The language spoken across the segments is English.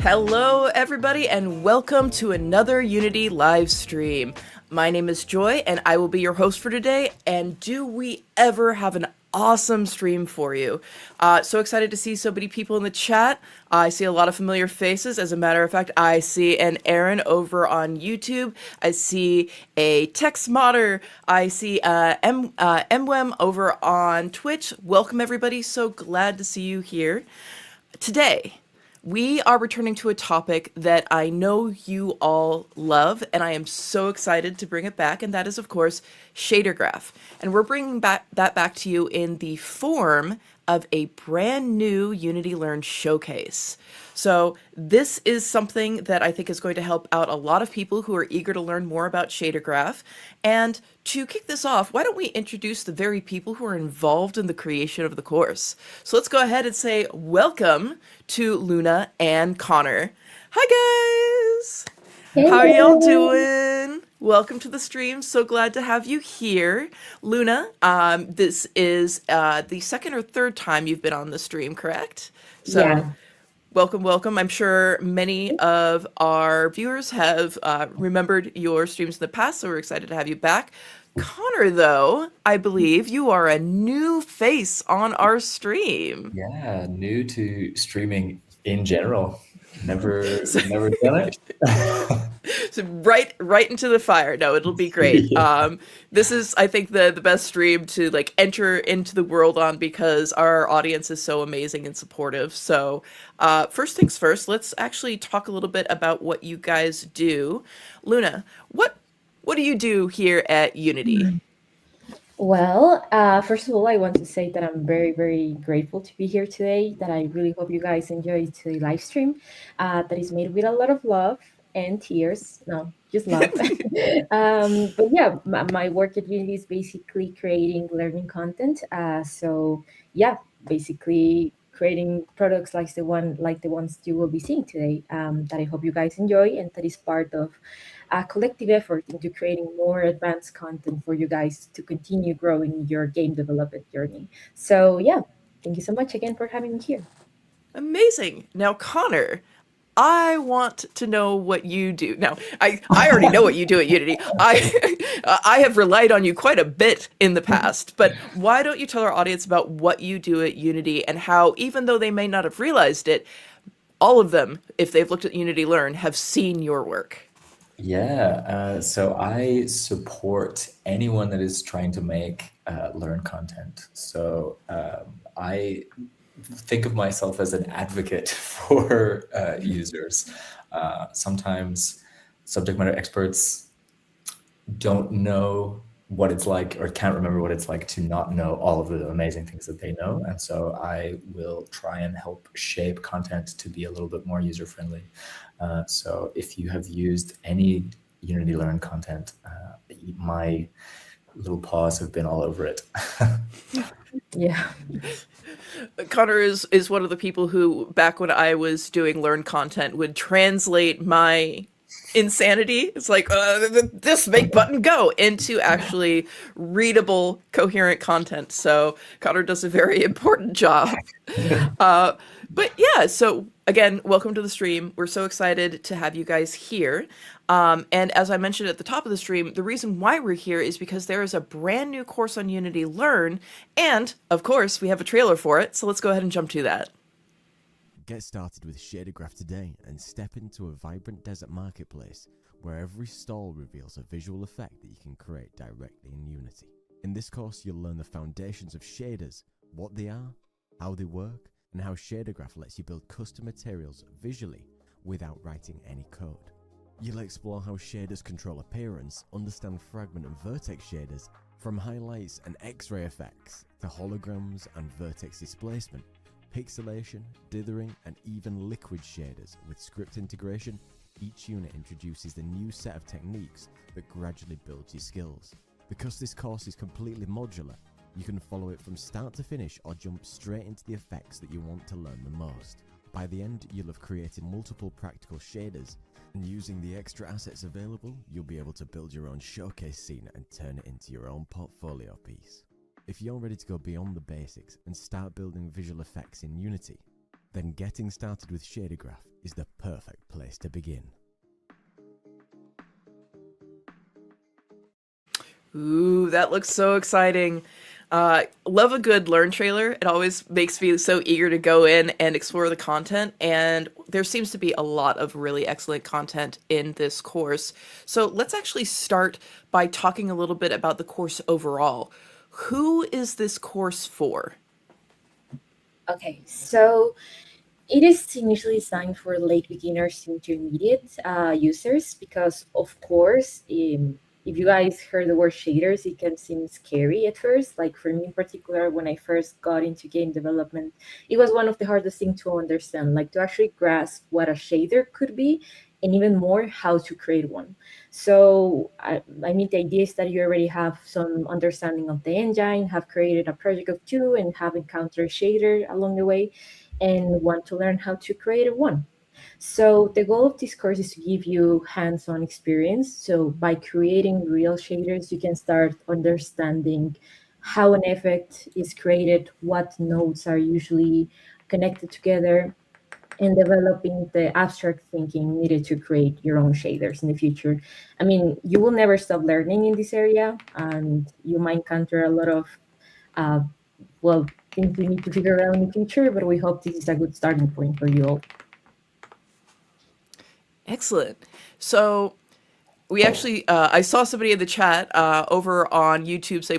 Hello, everybody, and welcome to another Unity live stream. My name is Joy, and I will be your host for today. And do we ever have an awesome stream for you? So excited to see so many people in the chat. I see a lot of familiar faces. As a matter of fact, I see an Aaron over on YouTube. I see a Tex Modder. I see MWEM over on Twitch. Welcome, everybody. So glad to see you here. Today, we are returning to a topic that I know you all love, and I am so excited to bring it back, and that is, of course, shader graph. And we're bringing that back to you in the form of a brand new Unity Learn showcase. So this is something that I think is going to help out a lot of people who are eager to learn more about shader graph. And to kick this off, why don't we introduce the very people who are involved in the creation of the course? So let's go ahead and say welcome to Luna and Connor. Hi guys! Hey. How are y'all doing? Welcome to the stream. So glad to have you here. Luna, this is the second or third time you've been on the stream, correct? So Yeah. welcome, welcome. I'm sure many of our viewers have remembered your streams in the past, so we're excited to have you back. Connor, though, I believe you are a new face on our stream. Yeah, new to streaming in general. Never done it. So right into the fire. No, it'll be great. Yeah. This is, I think, the best stream to like enter into the world on because our audience is so amazing and supportive. So first things first, let's actually talk a little bit about what you guys do. Luna, what do you do here at Unity? Well, first of all, I want to say that I'm very, very grateful to be here today, that I really hope you guys enjoy today's live stream that is made with a lot of love and tears. No, just love. But yeah, my work at Unity is basically creating learning content. So yeah, basically creating products like the ones you will be seeing today that I hope you guys enjoy, and that is part of a collective effort into creating more advanced content for you guys to continue growing your game development journey. So yeah, thank you so much again for having me here. Amazing. Now, Connor, I want to know what you do. Now, I already know what you do at Unity. I have relied on you quite a bit in the past, but why don't you tell our audience about what you do at Unity and how, even though they may not have realized it, all of them, if they've looked at Unity Learn, have seen your work. Yeah, so I support anyone that is trying to make learn content. So I think of myself as an advocate for users. Sometimes subject matter experts don't know what it's like or can't remember what it's like to not know all of the amazing things that they know. And so I will try and help shape content to be a little bit more user-friendly. So if you have used any Unity Learn content, my little paws have been all over it. Yeah. Connor is one of the people who, back when I was doing Learn content, would translate my insanity, it's like this make button go, into actually readable, coherent content. So Connor does a very important job. But yeah, so again, welcome to the stream. We're so excited to have you guys here. And as I mentioned at the top of the stream, the reason why we're here is because there is a brand new course on Unity Learn, and of course we have a trailer for it, so let's go ahead and jump to that. Get started with Shader Graph today and step into a vibrant desert marketplace where every stall reveals a visual effect that you can create directly in Unity. In this course, you'll learn the foundations of shaders, what they are, how they work, and how Shader Graph lets you build custom materials visually without writing any code. You'll explore how shaders control appearance, understand fragment and vertex shaders, from highlights and X-ray effects to holograms and vertex displacement, pixelation, dithering, and even liquid shaders. With script integration, each unit introduces the new set of techniques that gradually builds your skills. Because this course is completely modular, you can follow it from start to finish or jump straight into the effects that you want to learn the most. By the end, you'll have created multiple practical shaders, and using the extra assets available, you'll be able to build your own showcase scene and turn it into your own portfolio piece. If you're ready to go beyond the basics and start building visual effects in Unity, then getting started with Shadergraph is the perfect place to begin. Ooh, that looks so exciting. Love a good learn trailer. It always makes me so eager to go in and explore the content. And there seems to be a lot of really excellent content in this course. So let's actually start by talking a little bit about the course overall. Who is this course for? Okay, so it is initially designed for late beginners to intermediate users because, of course, if you guys heard the word shaders, it can seem scary at first. Like for me in particular, when I first got into game development, it was one of the hardest things to understand, like to actually grasp what a shader could be, and even more, how to create one. So, I mean, the idea is that you already have some understanding of the engine, have created a project of two, and have encountered shader along the way and want to learn how to create one. So the goal of this course is to give you hands-on experience. So by creating real shaders, you can start understanding how an effect is created, what nodes are usually connected together, and developing the abstract thinking needed to create your own shaders in the future. I mean, you will never stop learning in this area, and you might encounter a lot of uh, well, things we need to figure out in the future, but we hope this is a good starting point for you all. Excellent. So we actually, I saw somebody in the chat over on YouTube say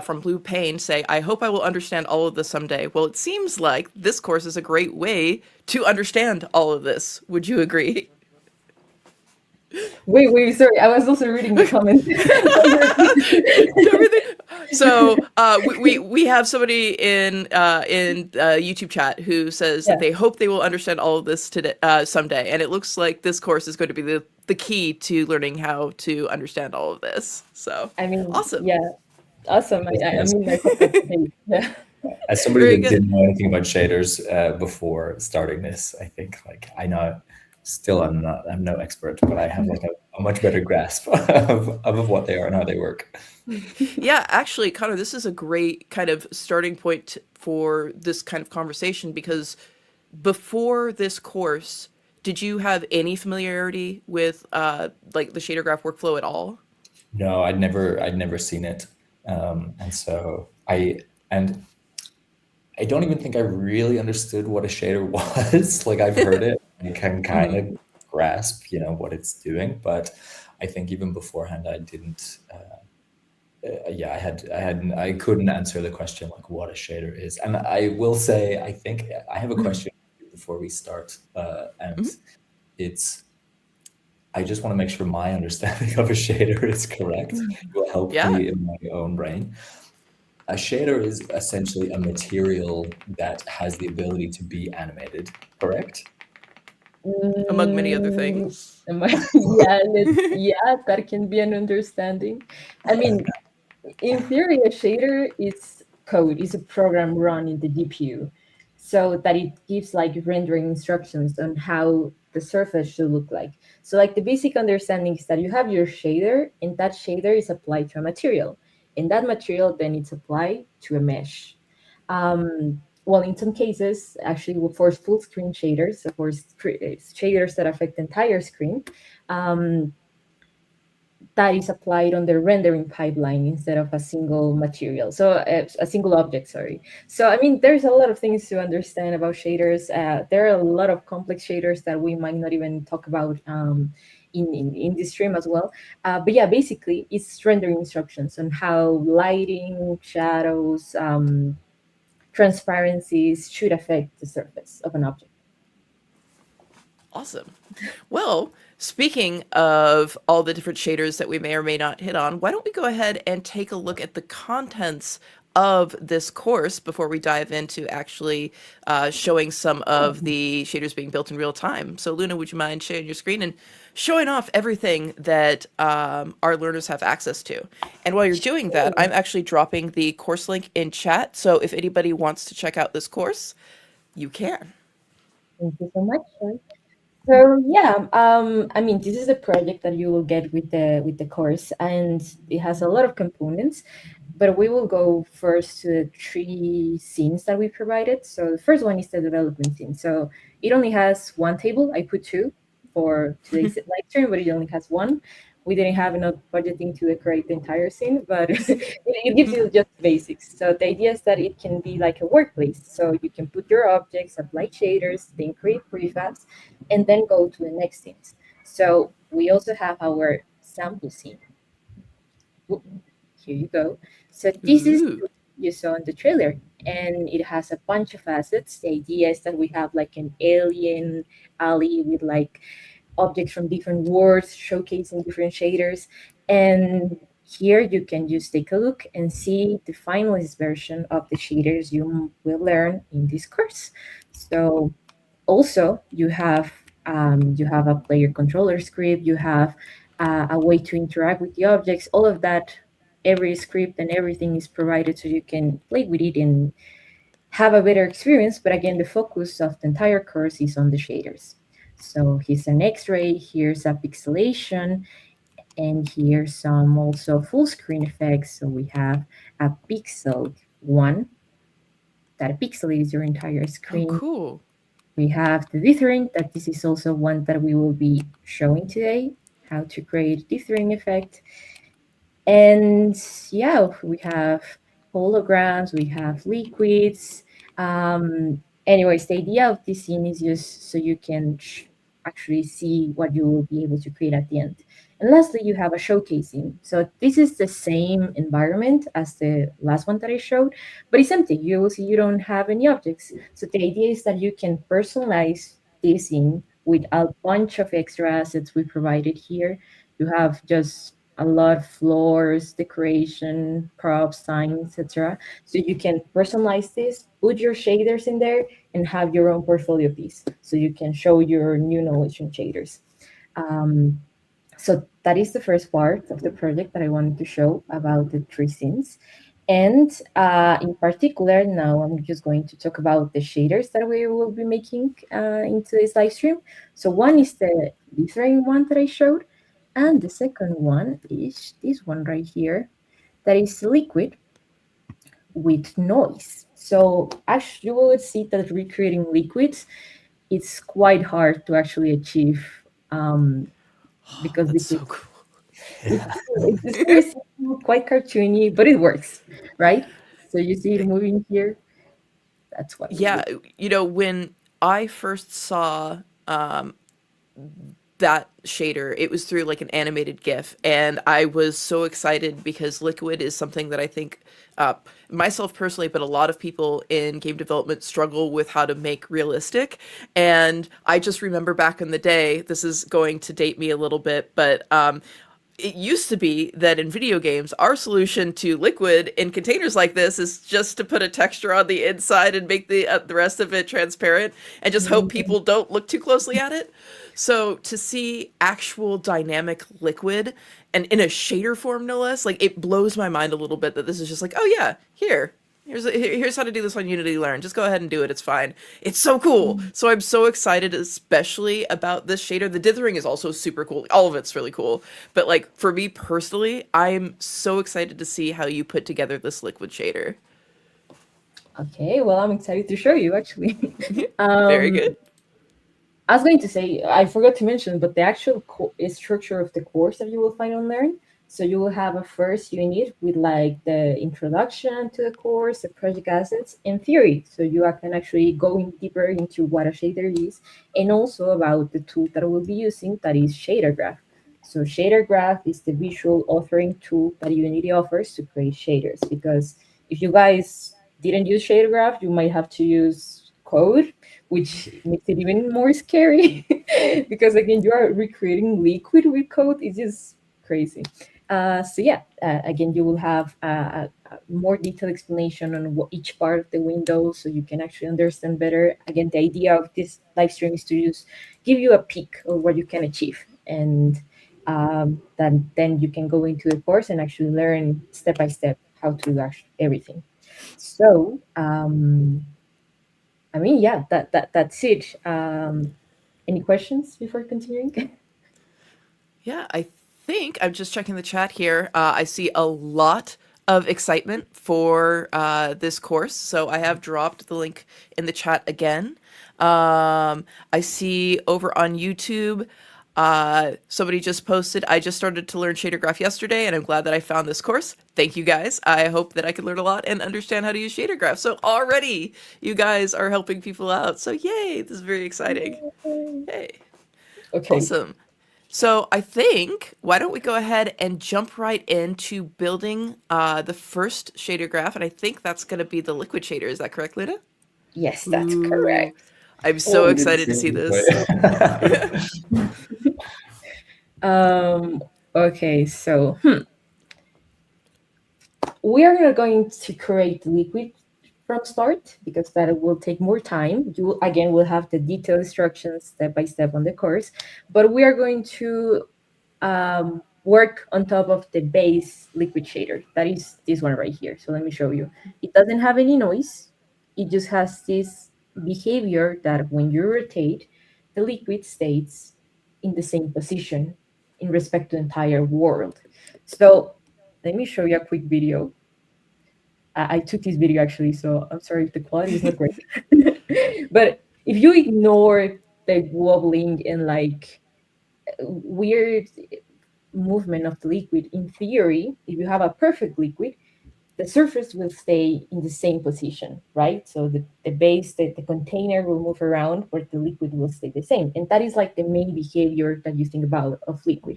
from Blue Pain say, "I hope I will understand all of this someday." Well, it seems like this course is a great way to understand all of this. Would you agree? Wait, sorry. I was also reading the comments. Everything. So we have somebody in YouTube chat who says Yeah. that they hope they will understand all of this today someday, and it looks like this course is going to be the key to learning how to understand all of this. So I mean, awesome, yeah, awesome. I Yes. mean, I hope that's the case. Yeah. As somebody very that good. didn't know anything about shaders before starting this, I think like I know still I'm no expert, but I have like a much better grasp of what they are and how they work. Yeah, actually, Connor, this is a great kind of starting point for this kind of conversation because before this course, did you have any familiarity with like the shader graph workflow at all? No, I'd never seen it, and so and I don't even think I really understood what a shader was. Like I've heard it, I can kind Mhm. of grasp, what it's doing, but I think even beforehand I didn't. Yeah, I couldn't answer the question like what a shader is. And I will say, I think I have a question before we start, and Mhm. it's I just want to make sure my understanding of a shader is correct. It will help Yeah, me in my own brain. A shader is essentially a material that has the ability to be animated, correct? among many other Mm, things. yeah, that can be an understanding. I mean, in theory, a shader is code, is a program run in the GPU, so that it gives like rendering instructions on how the surface should look like. So like the basic understanding is that you have your shader, and that shader is applied to a material, and that material then it's applied to a mesh. Well, in some cases, actually, for full screen shaders, so for shaders that affect the entire screen, um, that is applied on the rendering pipeline instead of a single material. So a single object, sorry. So I mean, there's a lot of things to understand about shaders. There are a lot of complex shaders that we might not even talk about in this stream as well. But yeah, basically, it's rendering instructions on how lighting, shadows, transparencies should affect the surface of an object. Awesome. Well, speaking of all the different shaders that we may or may not hit on, why don't we go ahead and take a look at the contents of this course before we dive into actually showing some of the shaders being built in real time. So, Luna, would you mind sharing your screen and showing off everything that our learners have access to? And while you're doing that, I'm actually dropping the course link in chat. So, if anybody wants to check out this course, you can. Thank you so much. So yeah, I mean, this is a project that you will get with the course, and it has a lot of components. but we will go first to the three scenes that we provided. So the first one is the development scene. So it only has one table. I put two for today's live stream, but it only has one. We didn't have enough budgeting to decorate the entire scene, but it gives you just basics. So the idea is that it can be like a workplace. So you can put your objects, apply shaders, then create prefabs, and then go to the next scenes. So we also have our sample scene. Whoop, here you go. So this is Ooh. you saw in the trailer, and it has a bunch of assets. The idea is that we have like an alien alley with like objects from different worlds showcasing different shaders. And here you can just take a look and see the finalized version of the shaders you will learn in this course. So also you have a player controller script, you have a way to interact with the objects, all of that. Every script and everything is provided so you can play with it and have a better experience. But again, the focus of the entire course is on the shaders. So here's an x-ray, here's a pixelation, and here's some also full screen effects. So we have a pixel one that pixelates your entire Oh, screen. cool. We have the dithering, that this is also one that we will be showing today, how to create dithering effect. And yeah, we have holograms, we have liquids. Anyways, the idea of this scene is just so you can actually see what you will be able to create at the end. And lastly, you have a showcasing. So this is the same environment as the last one that I showed, but it's empty. You will see you don't have any objects. So the idea is that you can personalize this scene with a bunch of extra assets we provided here. You have just a lot of floors, decoration, props, signs, etc. So you can personalize this, put your shaders in there, and have your own portfolio piece. So you can show your new knowledge in shaders. Um, so that is the first part of the project that I wanted to show about the three scenes. And in particular, now I'm just going to talk about the shaders that we will be making in today's live stream. So one is the dithering one that I showed. And the second one is this one right here, that is liquid with noise. So actually, you will see that recreating liquids, it's quite hard to actually achieve because That's so liquids, cool. Yeah. it's very simple, quite cartoony, but it works, right? So you see it moving here. That's what we Yeah, will. when I first saw that shader, it was through like an animated GIF, and I was so excited because Liquid is something that I think, myself personally, but a lot of people in game development struggle with how to make realistic. And I just remember back in the day, this is going to date me a little bit, but it used to be that in video games, our solution to liquid in containers like this is just to put a texture on the inside and make the rest of it transparent, and just hope Mhm. people don't look too closely at it. So to see actual dynamic liquid, and in a shader form no less, like, it blows my mind a little bit that this is just like, oh yeah, here's how to do this on Unity Learn. Just go ahead and do it. It's fine. It's so cool. So I'm so excited, especially about this shader. The dithering is also super cool. All of it's really cool. But like, for me personally, I'm so excited to see how you put together this liquid shader. Okay, well, I'm excited to show you actually. Very um, good. I was going to say, I forgot to mention, but the actual structure of the course that you will find on Learn. So you will have a first unit with like the introduction to the course, the project assets, and theory. So you can actually go in deeper into what a shader is, and also about the tool that we'll be using, that is Shader Graph. So Shader Graph is the visual authoring tool that Unity offers to create shaders. Because if you guys didn't use Shader Graph, you might have to use code, which makes it even more scary because again, you are recreating liquid with code. It's just crazy. So yeah, again, you will have a more detailed explanation on each part of the window, so you can actually understand better. Again, the idea of this live stream is to just give you a peek of what you can achieve, and then you can go into the course and actually learn step by step how to do actually everything. So I mean, yeah, that's it. Any questions before continuing? Yeah, I think I'm just checking the chat here. I see a lot of excitement for this course. So I have dropped the link in the chat again. I see over on YouTube, somebody just posted, I just started to learn shader graph yesterday, and I'm glad that I found this course. Thank you guys. I hope that I can learn a lot and understand how to use shader graph. So already you guys are helping people out. So yay, this is very exciting. Hey, Okay. awesome. So I think, why don't we go ahead and jump right into building the first shader graph, and I think that's going to be the liquid shader. Is that correct, Luna? Yes, that's Ooh, correct. I'm so Oh, it didn't excited to seem see this this. way. Um, okay, so we are not going to create liquid from start because that will take more time. You again will have the detailed instructions step by step on the course, but we are going to work on top of the base liquid shader. That is this one right here. So let me show you. It doesn't have any noise. It just has this behavior that when you rotate, the liquid stays in the same position in respect to the entire world. So let me show you a quick video. I took this video actually, so I'm sorry if the quality is not great. But if you ignore the wobbling and like weird movement of the liquid, in theory, if you have a perfect liquid, the surface will stay in the same position, right? So the base, the container will move around, but the liquid will stay the same. And that is like the main behavior that you think about of liquid.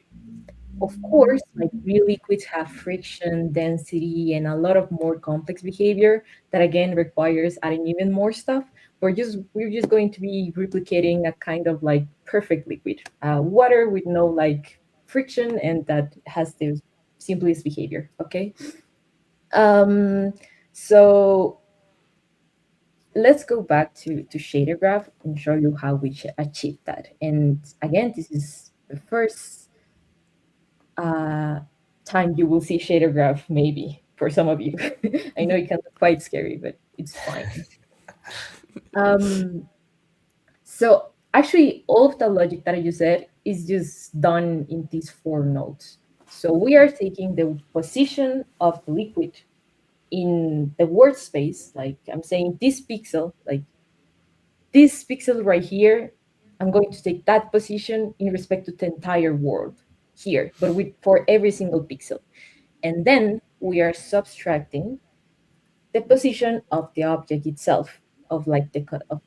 Of course, like real liquids have friction, density, and a lot of more complex behavior that again requires adding even more stuff. We're just going to be replicating a kind of like perfect liquid, water with no like friction, and that has the simplest behavior. Okay. Um, so let's go back to shader graph and show you how we achieve that. And again, this is the first uh, time you will see shader graph, maybe for some of you. I know it can look quite scary, but it's fine. Um, so actually, all of the logic that I just said is just done in these four nodes. So we are taking the position of the liquid in the word space, like I'm saying this pixel, like this pixel right here, I'm going to take that position in respect to the entire world here, but with for every single pixel. And then we are subtracting the position of the object itself, of like of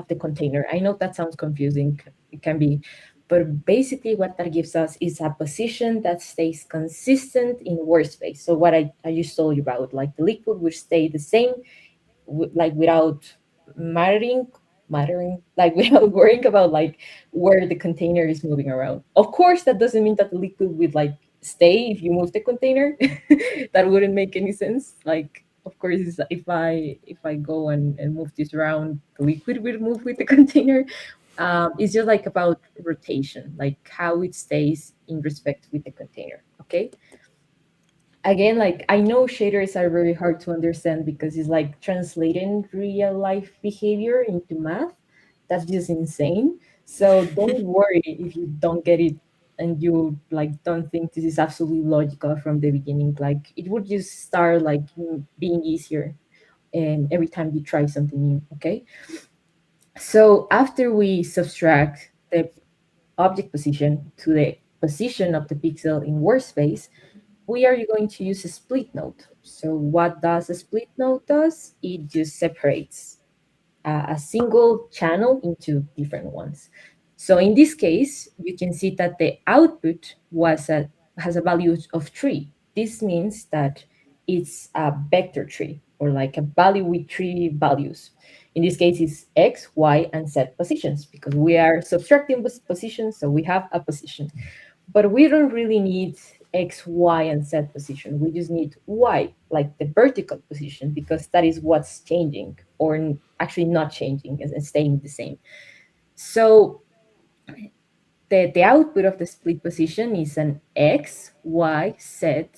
the container. I know that sounds confusing, it can be, but basically what that gives us is a position that stays consistent in word space. So what I just told you about, like the liquid will stay the same, like without mattering like without worrying about like where the container is moving around. Of course that doesn't mean that the liquid would like stay if you move the container. That wouldn't make any sense. Like of course if I go and move this around, the liquid will move with the container. It's just like about rotation, like how it stays in respect with the container. Okay. Again, like I know shaders are very hard to understand because it's like translating real life behavior into math. That's just insane. So don't worry if you don't get it and you like don't think this is absolutely logical from the beginning. Like it would just start like being easier and every time you try something new. Okay. So after we subtract the object position to the position of the pixel in workspace, we are going to use a split node. So what does a split node does? It just separates a single channel into different ones. So in this case, you can see that the output has a value of 3. This means that it's a vector tree or like a value with 3 values. In this case, it's x, y, and z positions because we are subtracting positions, so we have a position. But we don't really need x, y, and z position. We just need y, like the vertical position, because that is what's changing or actually not changing and staying the same. So the output of the split position is an x, y, z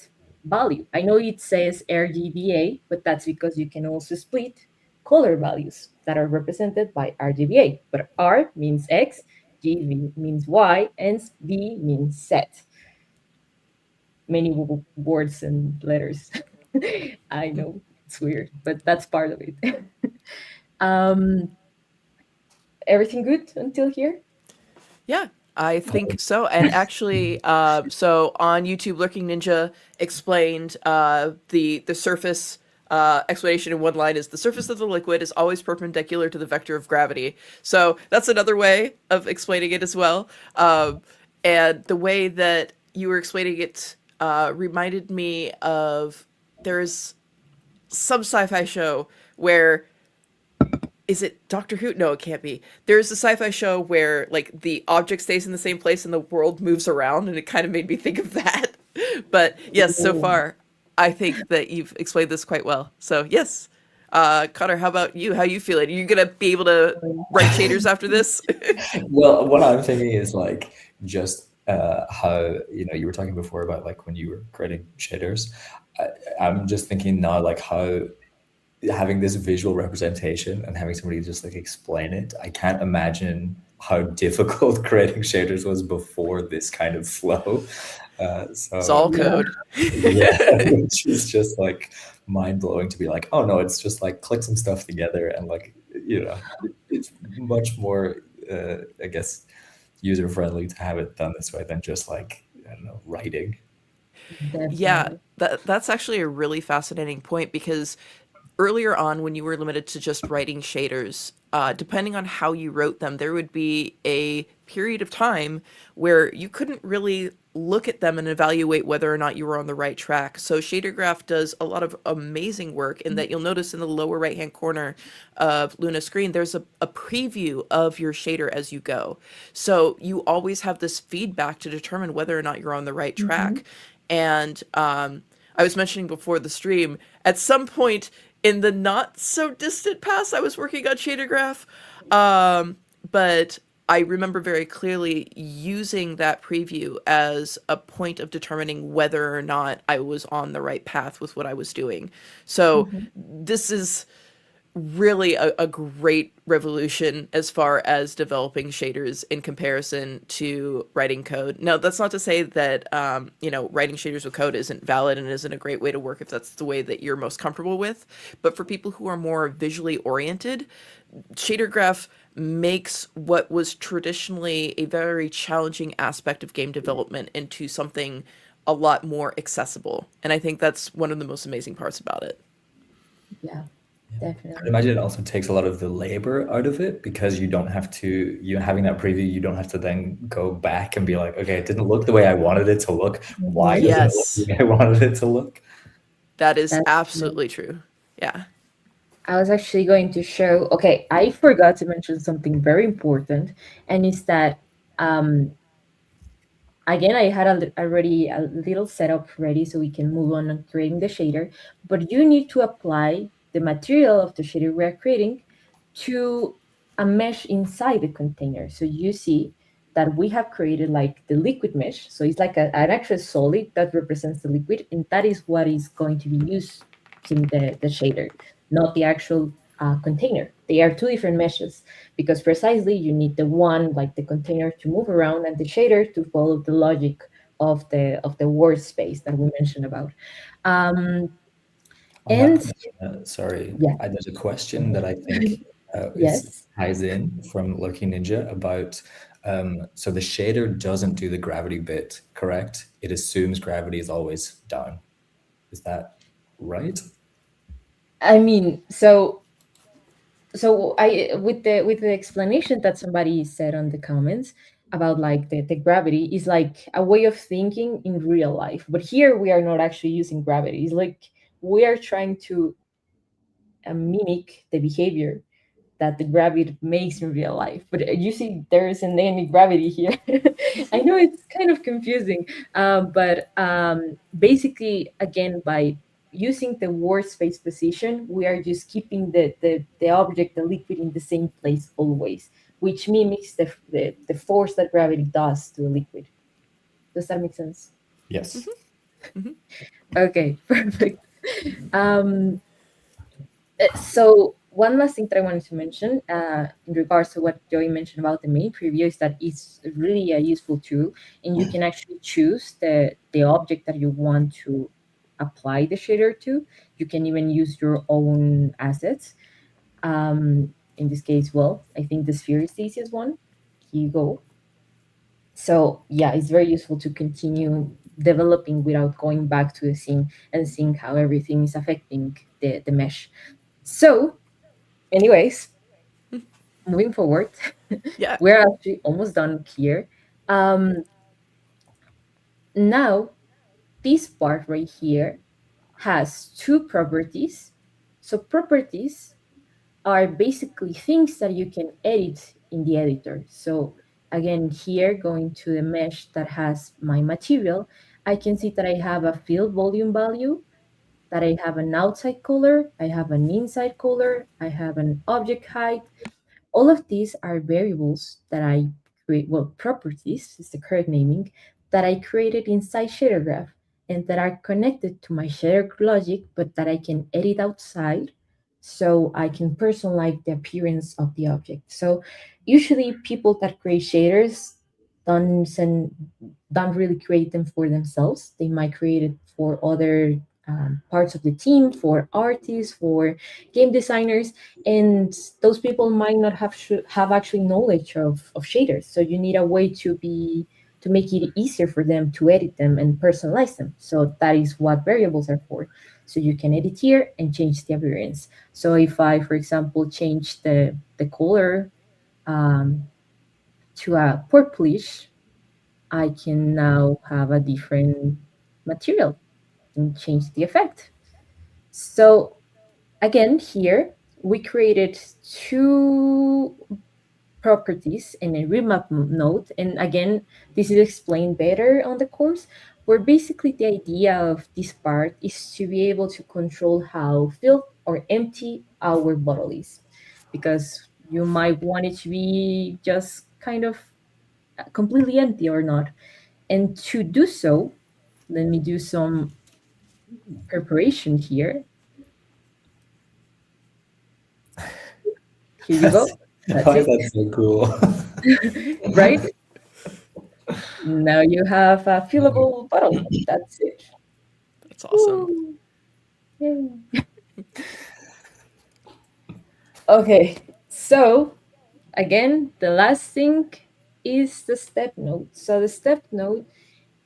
value. I know it says RGBA, but that's because you can also split color values that are represented by RGBA. But R means X, G means Y, and V means Z. Many words and letters. I know it's weird, but that's part of it. um, Everything good until here? Yeah, I think so. And actually, so on YouTube, Lurking Ninja explained the surface explanation in one line is the surface of the liquid is always perpendicular to the vector of gravity. So that's another way of explaining it as well. And the way that you were explaining it reminded me of there's some sci-fi show where is it Doctor Who? No, it can't be. There's a sci-fi show where like the object stays in the same place and the world moves around, and it kind of made me think of that. But yes, so Ooh. far I think that you've explained this quite well. So yes, Connor, how about you? How you feeling? Are you gonna be able to write shaders after this? Well, what I'm thinking is like just how you were talking before about like when you were creating shaders. I'm just thinking now like how having this visual representation and having somebody just like explain it. I can't imagine how difficult creating shaders was before this kind of flow. It's all So Yeah. code. yeah, which is just like mind blowing to be like, oh no, it's just like click some stuff together and like it's much more I guess user friendly to have it done this way than just like I don't know writing. Yeah, Definitely. that's actually a really fascinating point because earlier on when you were limited to just writing shaders, depending on how you wrote them, there would be a period of time where you couldn't really look at them and evaluate whether or not you were on the right track. So Shader Graph does a lot of amazing work in that you'll notice in the lower right hand corner of Luna's screen, there's a preview of your shader as you go. So you always have this feedback to determine whether or not you're on the right Mm-hmm. track. And I was mentioning before the stream, at some point in the not so distant past, I was working on Shader Graph. But I remember very clearly using that preview as a point of determining whether or not I was on the right path with what I was doing. So Mm-hmm. this is really a great revolution as far as developing shaders in comparison to writing code. Now, that's not to say that writing shaders with code isn't valid and isn't a great way to work if that's the way that you're most comfortable with. But for people who are more visually oriented, shader graph makes what was traditionally a very challenging aspect of game development into something a lot more accessible. And I think that's one of the most amazing parts about it. Yeah, Yeah. I'd definitely. imagine it also takes a lot of the labor out of it because you don't have to, you having that preview, you don't have to then go back and be like, okay, it didn't look the way I wanted it to look. Why Mm-hmm. doesn't it look the Yes, way I wanted it to look? that is That's true. absolutely true. Yeah. I was actually going to show. Okay, I forgot to mention something very important, and it's that um, again, I had already a little setup ready so we can move on and creating the shader, but you need to apply the material of the shader we are creating to a mesh inside the container. So you see that we have created like the liquid mesh. So it's like an actual solid that represents the liquid, and that is what is going to be used in the shader, not the actual container. They are two different meshes because precisely you need the one like the container to move around and the shader to follow the logic of the word space that we mentioned about. Um, On that and point, sorry, yeah, there's a question that I think is yes. ties in from Lucky Ninja about so the shader doesn't do the gravity bit, correct? It assumes gravity is always down. Is that right? I mean, so I with the explanation that somebody said on the comments about like the gravity is like a way of thinking in real life. But here we are not actually using gravity. It's like we are trying to mimic the behavior that the gravity makes in real life. But you see, there isn't any gravity here. I know it's kind of confusing, but basically, again, by using the word space position, we are just keeping the object, the liquid, in the same place always, which mimics the force that gravity does to the liquid. Does that make sense? Yes. Hmm. Okay, perfect. Um, so one last thing that I wanted to mention in regards to what Joey mentioned about the main preview is that it's really a useful tool, and you can actually choose the object that you want apply the shader to. You can even use your own assets. In this case, well, I think the sphere is the easiest one. Here you go. So yeah, it's very useful to continue developing without going back to the scene and seeing how everything is affecting the mesh. So, anyways, moving forward, Yeah. we're actually almost done here. Um, Now, this part right here has two properties. So, properties are basically things that you can edit in the editor. So, again, here going to the mesh that has my material, I can see that I have a field volume value, that I have an outside color, I have an inside color, I have an object height. All of these are variables that I create, well, properties is the correct naming, that I created inside shader graph and that are connected to my shader logic, but that I can edit outside so I can personalize the appearance of the object. So usually people that create shaders don't send, don't really create them for themselves. They might create it for other parts of the team, for artists, for game designers, and those people might not have actually knowledge of shaders. So you need a way to make it easier for them to edit them and personalize them. So that is what variables are for. So you can edit here and change the appearance. So if I, for example, change the color um, to a purplish, I can now have a different material and change the effect. So again, here we created two properties in a remap node. And again, this is explained better on the course, where basically the idea of this part is to be able to control how filled or empty our bottle is. Because you might want it to be just kind of completely empty or not. And to do so, let me do some preparation here. Here you go. That's Why is it, that so cool? right? Now you have a fillable bottle. That's it. That's awesome. Woo. Yay. Okay, so again, the last thing is the step node. So the step node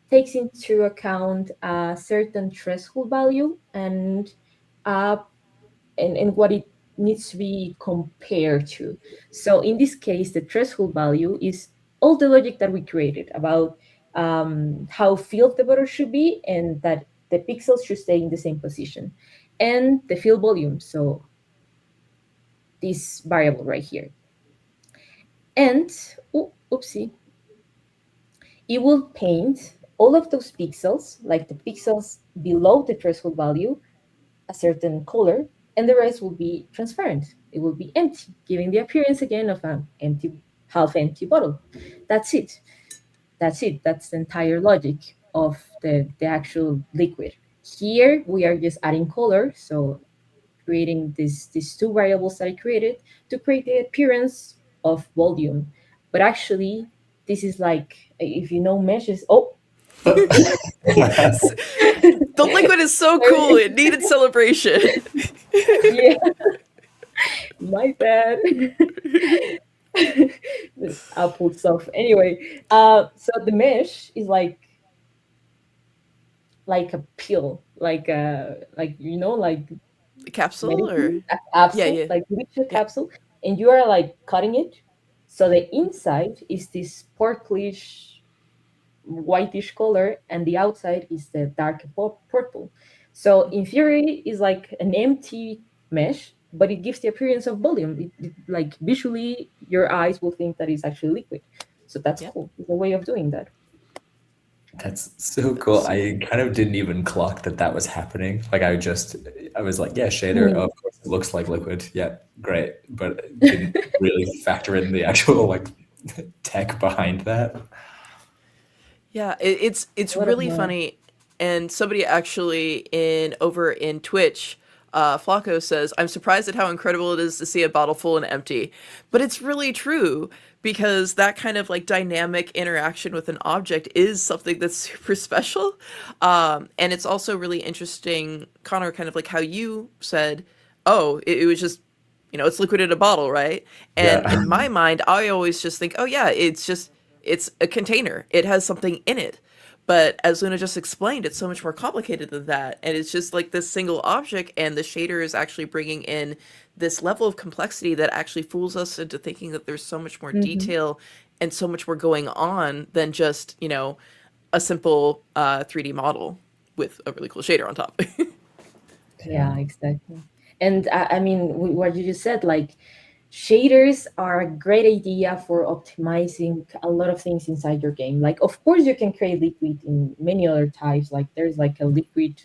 takes into account a certain threshold value uh, and what it needs to be compared to. So in this case, the threshold value is all the logic that we created about how filled the bottle should be and that the pixels should stay in the same position. And the fill volume, so this variable right here. And, oopsie, it will paint all of those pixels, like the pixels below the threshold value, a certain color, and the rest will be transparent. It will be empty, giving the appearance again of an empty, half empty bottle. That's it. That's it. That's the entire logic of the actual liquid. Here we are just adding color, so creating these two variables that I created to create the appearance of volume. But actually, this is like if you know meshes. Oh, The liquid is so cool. It needed celebration. yeah, my bad. Apple stuff. Anyway, so the mesh is like a pill, like like The capsule, medicine, or a yeah, capsule, yeah, like literal yeah. capsule, and you are like cutting it. So the inside is this purplish, whitish color, and the outside is the dark purple. So in theory, it's like an empty mesh, but it gives the appearance of volume. Like visually, your eyes will think that it's actually liquid. So that's Yeah. cool. It's a way of doing that. That's so cool. I kind of didn't even clock that that was happening. Like I was like, yeah, shader. Oh, Mm. of course, it looks like liquid. Yeah, great. But didn't really factor in the actual like tech behind that. Yeah, it's A lot of really math. funny, and somebody actually in over in Twitch Flacco says, "I'm surprised at how incredible it is to see a bottle full and empty," but it's really true because that kind of like dynamic interaction with an object is something that's super special, and it's also really interesting, Connor, kind of like how you said, "Oh, it was just." It's liquid in a bottle, right? And Yeah. in my mind, I always just think, oh yeah, it's a container. It has something in it. But as Luna just explained, it's so much more complicated than that. And it's just like this single object, and the shader is actually bringing in this level of complexity that actually fools us into thinking that there's so much more Hmm. detail and so much more going on than just, a simple 3D model with a really cool shader on top. Yeah, Yeah. exactly. And I mean, what you just said, like shaders are a great idea for optimizing a lot of things inside your game. Like, of course, you can create liquid in many other types. Like, there's like a liquid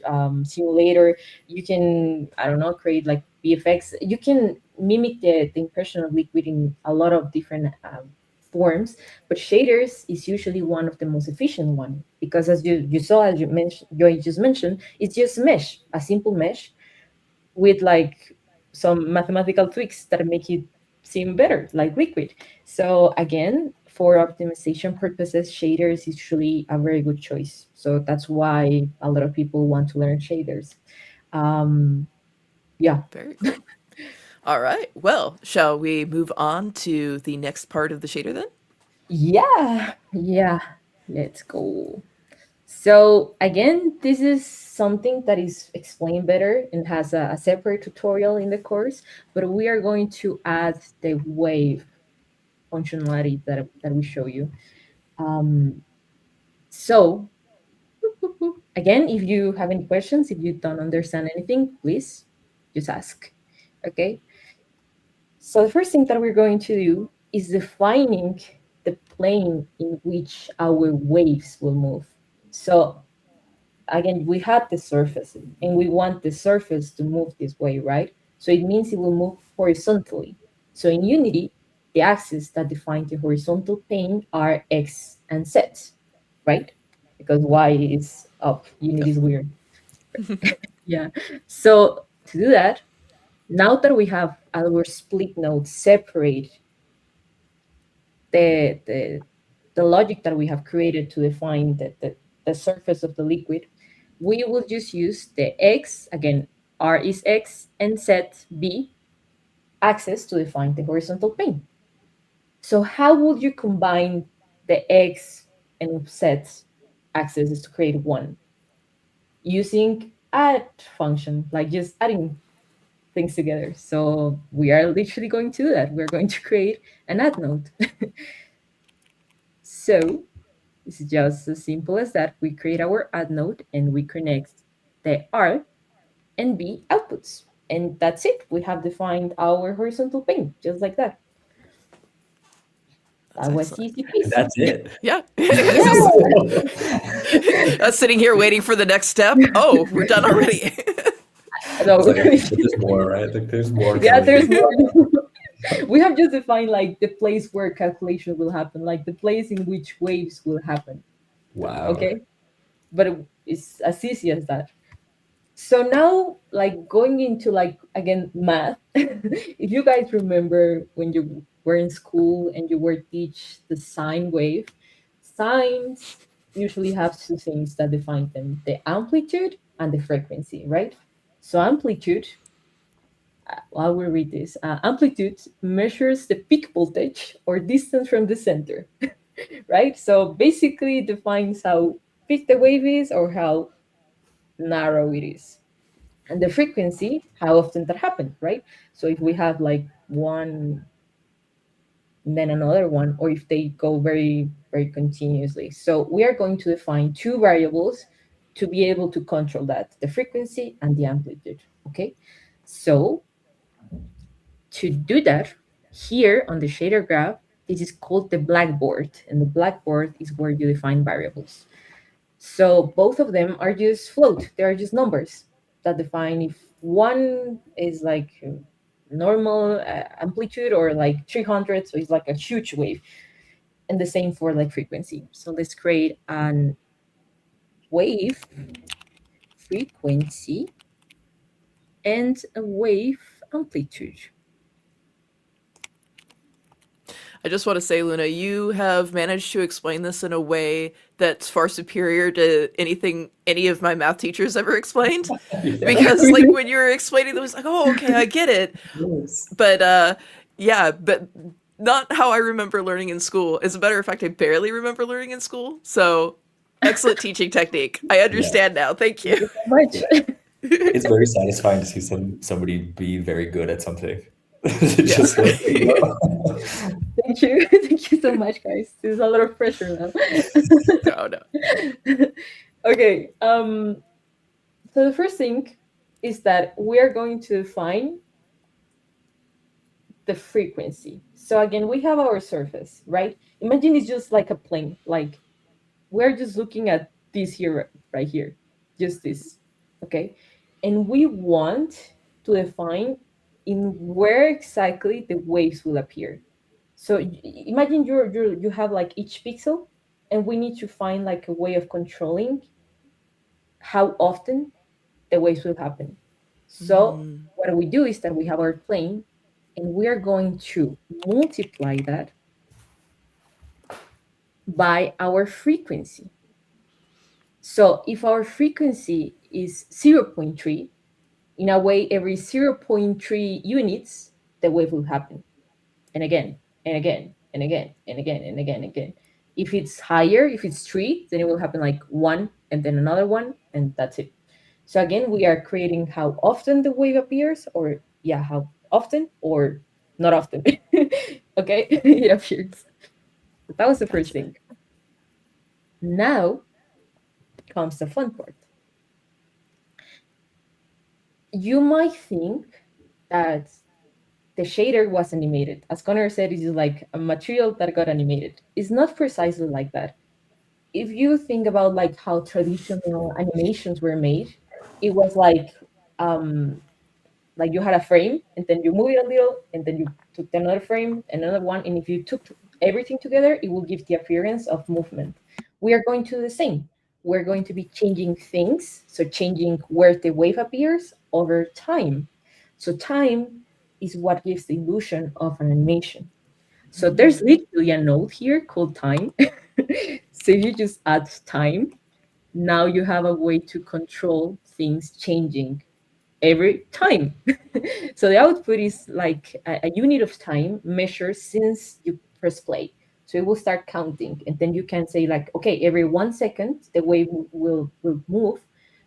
simulator. You can, I don't know, create like VFX. You can mimic the impression of liquid in a lot of different forms. But shaders is usually one of the most efficient one because, as you saw, as you mentioned, you just mentioned, it's just mesh, a simple mesh with like some mathematical tweaks that make it seem better, like liquid. So again, for optimization purposes, shaders is usually a very good choice. So that's why a lot of people want to learn shaders. Um, yeah. Very cool. All right. Well, shall we move on to the next part of the shader then? Yeah. Yeah. Let's go. So again, this is something that is explained better and has a separate tutorial in the course, but we are going to add the wave functionality that we show you. Um, so again, if you have any questions, if you don't understand anything, please just ask. Okay. So the first thing that we're going to do is defining the plane in which our waves will move. So again, we had the surface and we want the surface to move this way, right? So it means it will move horizontally. So in Unity, the axes that define the horizontal plane are X and Z, right? Because Y is up, Unity is weird. Yeah. So to do that, now that we have our split nodes separate the the logic that we have created to define the surface of the liquid, we will just use the x, again, r is x, and set b axis to define the horizontal plane. So how would you combine the x and z axes to create one? Using add function, like just adding things together. So we are literally going to do that. We're going to create an add node. So it's just as simple as that. We create our add node and we connect the R and B outputs. And that's it. We have defined our horizontal plane, just like that. That's That was excellent. easy And peasy. that's it. Yeah. Yeah. It's just us sitting here waiting for the next step. Oh, we're done already. It's No, like, okay, but there's more, right? Like, there's more yeah, coming. there's more. We have just defined like the place where calculation will happen, like the place in which waves will happen. Wow. Okay. But it's as easy as that. So now, like going into like again math, if you guys remember when you were in school and you were teach the sine wave, sines usually have two things that define them: the amplitude and the frequency, right? So amplitude, I will read this. Amplitude measures the peak voltage or distance from the center, right? So basically defines how big the wave is or how narrow it is, and the frequency, how often that happens, right? So if we have like one and then another one, or if they go very very continuously, so we are going to define two variables to be able to control that: the frequency and the amplitude. Okay, so to do that, here on the shader graph, this is called the blackboard, and the blackboard is where you define variables. So both of them are just float. They are just numbers that define if one is like normal amplitude or like 300, so it's like a huge wave. And the same for like frequency. So let's create an wave frequency and a wave amplitude. I just want to say, Luna, you have managed to explain this in a way that's far superior to anything any of my math teachers ever explained. Yeah. Because, like, when you were explaining them, it was like, oh, okay, I get it. Yes. But, yeah, but not how I remember learning in school. As a matter of fact, I barely remember learning in school. So, excellent teaching technique. I Yeah. understand now. Thank you. So much. Yeah. It's very satisfying to see somebody be very good at something. Just like, Thank you. Thank you so much, guys. There's a lot of pressure now. No, no. Okay. So the first thing is that we are going to define the frequency. So again, we have our surface, right? Imagine it's just like a plane. Like we're just looking at this here, right here, just this, okay? And we want to define in where exactly the waves will appear. So imagine you have like each pixel, and we need to find like a way of controlling how often the waves will happen. So what we do is that we have our plane, and we are going to multiply that by our frequency. So if our frequency is zero point 0.3, in a way, every zero point 0.3 units, the wave will happen. And again, and again, and again, and again, and again, and again. If it's higher, if it's 3, then it will happen like 1, and then another one, and that's it. So again, we are creating how often the wave appears, or yeah, how often or not often. Okay, it appears. That was the first Gotcha. thing. Now comes the fun part. You might think that the shader was animated. As Connor said, it is like a material that got animated. It's not precisely like that. If you think about like how traditional animations were made, it was like you had a frame, and then you move it a little, and then you took another frame and another one, and if you took everything together, it will give the appearance of movement. We are going to do the same. We're going to be changing things, so changing where the wave appears over time. So time is what gives the illusion of an animation. So there's literally a node here called time. So you just add time. Now you have a way to control things changing every time. So the output is like a unit of time measured since you press play. So it will start counting, and then you can say like, okay, every 1 second the wave will move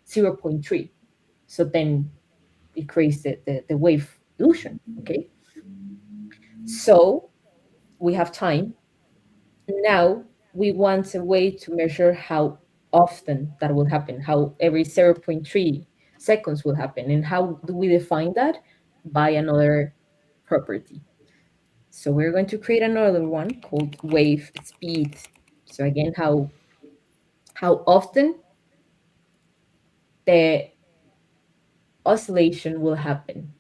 0 0.3. So then it creates the wave illusion. Okay. So we have time. Now we want a way to measure how often that will happen, how every 0 0.3 seconds will happen. And how do we define that? By another property. So we're going to create another one called wave speed. So again, how often the oscillation will happen.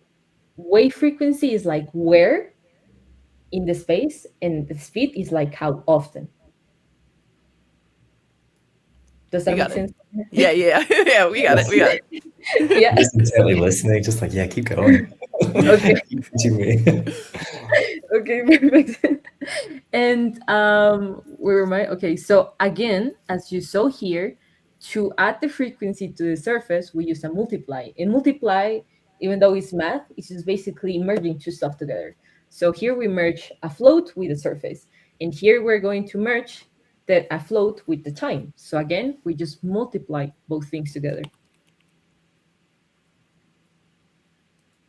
Wave frequency is like where in the space, and the speed is like how often. Does We that make got it. sense? Yeah, yeah, yeah. We got it. We got it. Yeah. just intently listening, just like, yeah, keep going. Okay. Keep teaching me. Okay, perfect. And where am I? Okay, so again, as you saw here, to add the frequency to the surface, we use a multiply. And multiply, even though it's math, it's just basically merging two stuff together. So here we merge a float with a surface, and here we're going to merge a float with the time. So again, we just multiply both things together.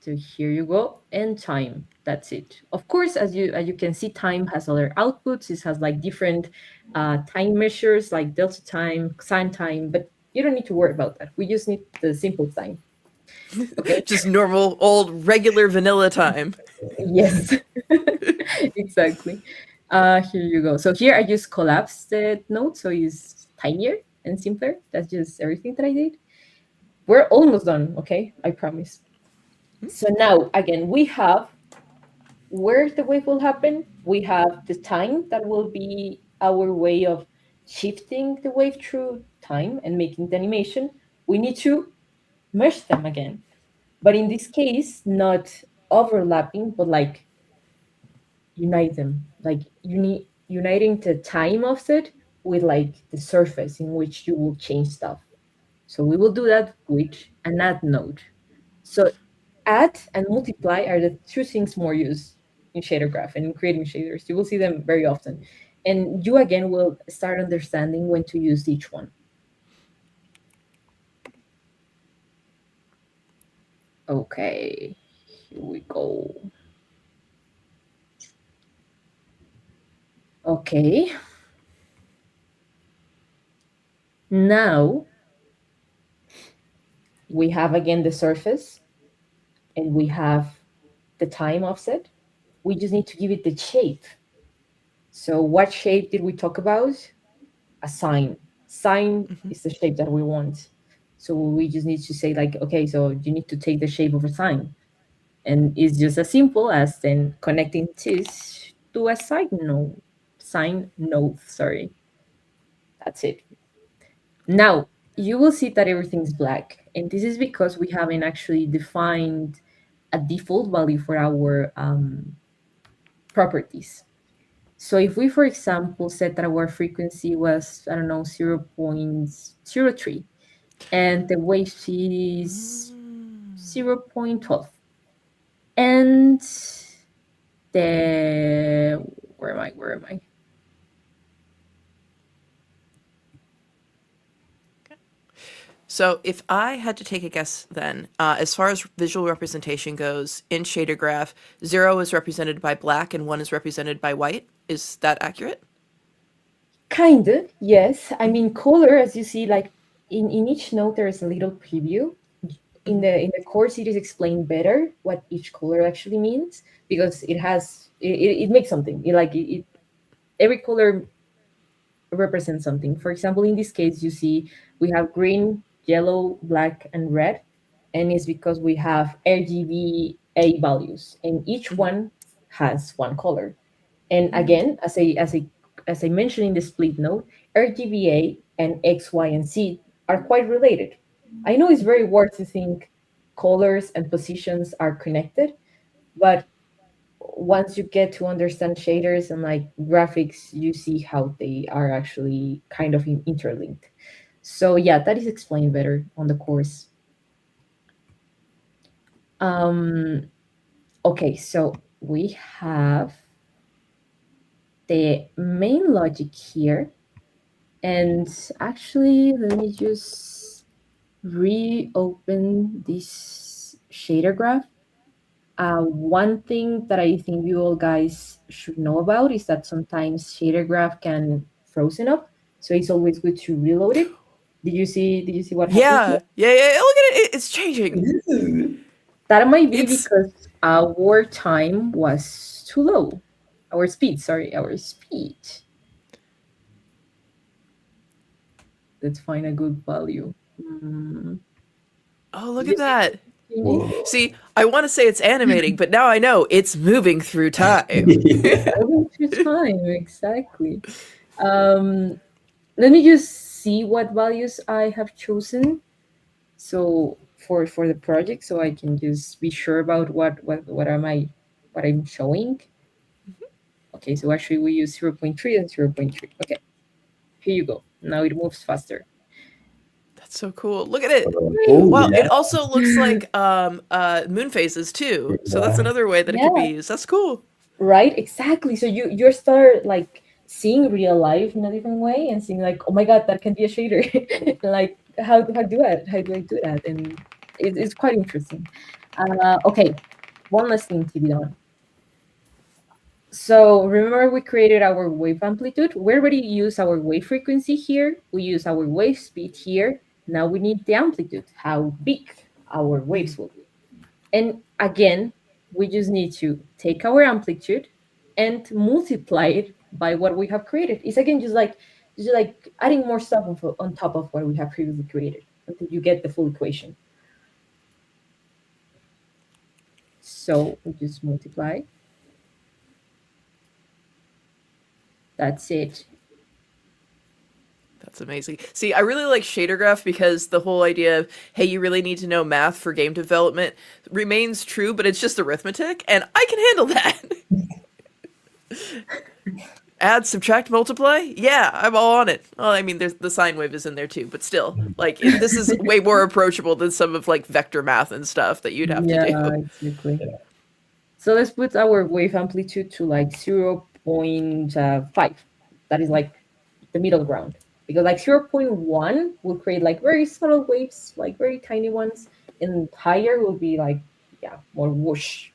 So here you go, and time. That's it. Of course, as you can see, time has other outputs. It has like different time measures, like delta time, sine time. But you don't need to worry about that. We just need the simple time. Okay. Just normal, old, regular vanilla time. Yes. Exactly. Here you go. So here I just collapsed the node, so it's tinier and simpler. That's just everything that I did. We're almost done. Okay, I promise. So now, again, we have where the wave will happen. We have the time that will be our way of shifting the wave through time and making the animation. We need to merge them again. But in this case, not overlapping, but like unite them. Like uniting the time offset with like the surface in which you will change stuff. So we will do that with an add node. So add and multiply are the two things more used in shader graph and in creating shaders. You will see them very often. And you again will start understanding when to use each one. Okay, here we go. Okay, now we have again the surface and we have the time offset. We just need to give it the shape. So what shape did we talk about? A sine. Sine is the shape that we want. So we just need to say like, okay, so you need to take the shape of a sine. And it's just as simple as then connecting this to a sine node. Sine node, sorry. That's it. Now, you will see that everything's black. And this is because we haven't actually defined a default value for our properties. So if we, for example, said that our frequency was, I don't know, 0.03 and the wave speed is 0.12 and the, where am I? So if I had to take a guess then, as far as visual representation goes, in shader graph, 0 is represented by black and 1 is represented by white. Is that accurate? Kind of, yes. I mean, color, as you see, like in each node, there is a little preview. In the course, it is explained better what each color actually means because it makes something. Every color represent something. For example, in this case, you see we have green, yellow, black, and red, and it's because we have RGBA values, and each one has one color. And again, as I mentioned in the split note, RGBA and X, Y, and Z are quite related. I know it's very weird to think colors and positions are connected, but once you get to understand shaders and like graphics, you see how they are actually kind of interlinked. So yeah, that is explained better on the course. Um, okay, so we have the main logic here. And actually, let me just reopen this shader graph. One thing that I think you all guys should know about is that sometimes shader graph can frozen up, so it's always good to reload it. Did you see what happened here? Yeah, yeah, yeah. Look at it; it's changing. That might be It's because our time was too low. Our speed, sorry, our speed. Let's find a good value. oh, look Did you at see it that. changing? Whoa. See, I want to say it's animating, but now I know it's moving through time. Yeah. Moving through time, exactly. Um, Let me just see what values I have chosen. So for the project, so I can just be sure about what I'm showing. Okay, so actually we use 0.3 and 0.3. Okay, here you go. Now it moves faster. That's so cool. Look at it. Oh Wow, yeah. it also looks like moon phases too. So that's Yeah. another way that it could be Yeah, used. That's cool. right, exactly. So you start like seeing real life in a different way and seeing like, oh my god, that can be a shader. Like how do I do that? And it's quite interesting. Okay, one last thing to be done. So remember we created our wave amplitude. We already use our wave frequency here. We use our wave speed here. Now we need the amplitude, how big our waves will be. And again, we just need to take our amplitude and multiply it by what we have created. It's again just like adding more stuff on top of what we have previously created until you get the full equation. So we just multiply. That's it. That's amazing. See, I really like shader graph because the whole idea of, hey, you really need to know math for game development remains true, but it's just arithmetic, and I can handle that. Add, subtract, multiply? Yeah, I'm all on it. Well, I mean, there's the sine wave is in there too, but still, like, this is way more approachable than some of like vector math and stuff that you'd have to do. Exactly. So let's put our wave amplitude to like 0.5. That is like the middle ground. Because like 0.1 will create like very subtle waves, like very tiny ones. And higher will be like, yeah, more whoosh.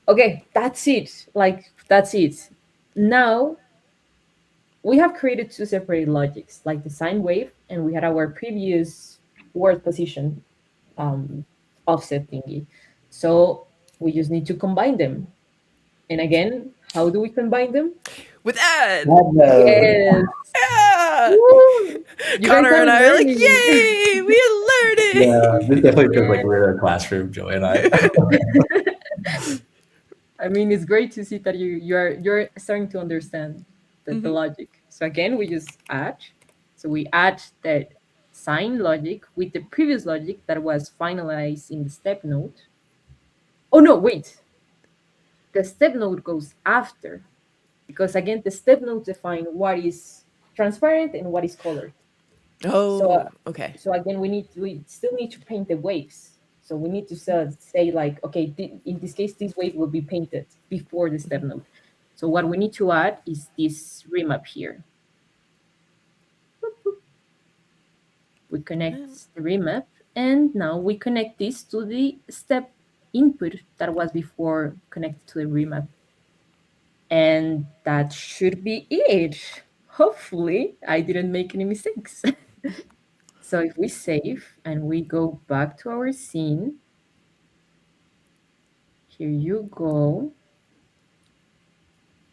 Okay, that's it. Like, that's it. Now, we have created two separate logics, like the sine wave, and we had our previous word position offset thingy. So we just need to combine them. And again, how do we combine them? With add! Yes. Yeah! Woo! You Connor guys and I are like, learning. yay! We are learning! Yeah, this definitely feels like we're in a classroom, Joey and I. I mean, it's great to see that you're starting to understand the logic. So again, we just add. So we add the sine logic with the previous logic that was finalized in the step node. Oh no, wait. The step node goes after, because again, the step node define what is transparent and what is colored. Oh, okay. So again, we still need to paint the waves. So we need to say like, okay, in this case, this wave will be painted before the step node. So what we need to add is this remap here. We connect the remap, and now we connect this to the step input that was before connected to the remap. And that should be it. Hopefully, I didn't make any mistakes. So if we save and we go back to our scene, here you go.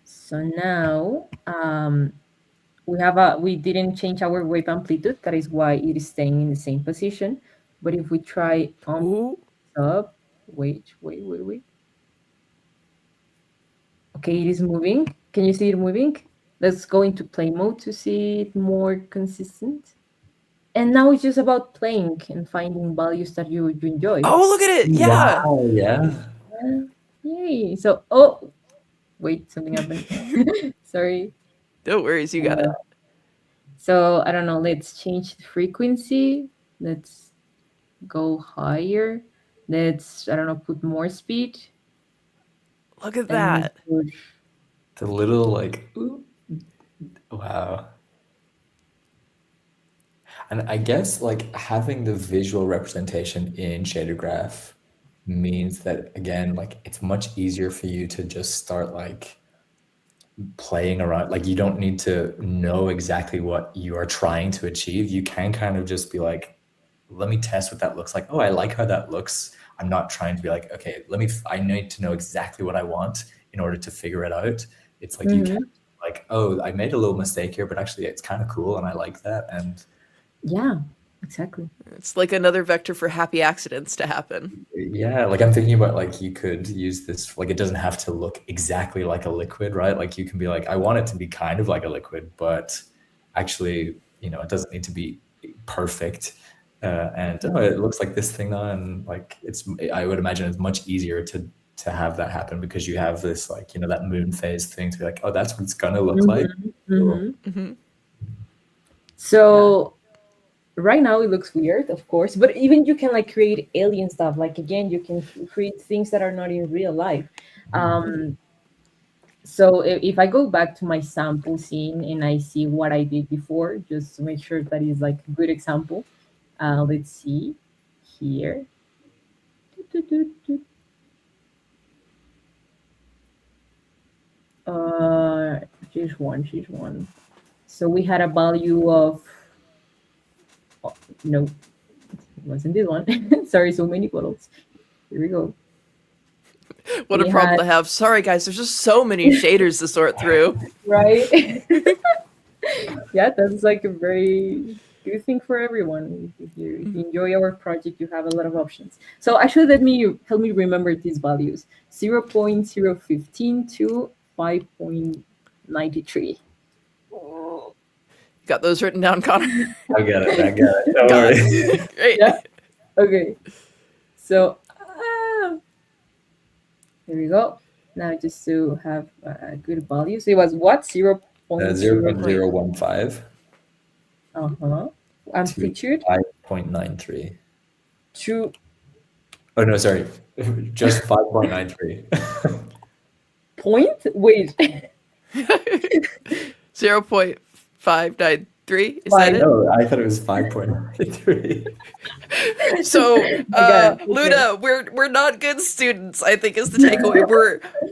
So now we didn't change our wave amplitude. That is why it is staying in the same position. But if we try up, wait. Okay, it is moving. Can you see it moving? Let's go into play mode to see it more consistent. And now it's just about playing and finding values that you enjoy. Oh, look at it! Yeah. Wow, yeah. Yay! So, wait, something happened. Sorry. No worries, you got it. So I don't know. Let's change the frequency. Let's go higher. Let's put more speed. Look at that. The little like, ooh, wow. And I guess like having the visual representation in shader graph means that again, like it's much easier for you to just start like playing around. Like you don't need to know exactly what you are trying to achieve. You can kind of just be like, let me test what that looks like. Oh, I like how that looks. I'm not trying to be like, okay, I need to know exactly what I want in order to figure it out. It's like you can like, oh, I made a little mistake here, but actually it's kind of cool and I like that. And yeah, exactly. It's like another vector for happy accidents to happen. Yeah, like I'm thinking about like you could use this, like it doesn't have to look exactly like a liquid, right? Like you can be like, I want it to be kind of like a liquid, but actually, it doesn't need to be perfect. And it looks like this thing now, and like I would imagine it's much easier to have that happen because you have this like that moon phase thing to be like, oh, that's what it's gonna look like. So right now it looks weird, of course, but even you can like create alien stuff. Like again, you can create things that are not in real life. So if I go back to my sample scene and I see what I did before, just to make sure that is like a good example. Let's see here. She's one. So we had a value of, no, it wasn't this one. Sorry, so many bottles. Here we go. What a problem to have. Sorry, guys, there's just so many shaders to sort through. Right? Yeah, that's like a very good thing for everyone. If you enjoy our project, you have a lot of options. So actually, help me remember these values: 0.015 to 5.93. Got those written down, Connor? I got it. I got it. Don't Got worry. it. Great. Yeah. Okay. So here we go. Now just to have a good value. So it was what? 0.0. 0.015 Uh-huh. to Amplitude 5.93. to Oh no, sorry, just 5.93. point. Wait. 0.593. Is that it? No, I thought it was 5.93. So, God, okay. Luna, we're not good students, I think is the takeaway.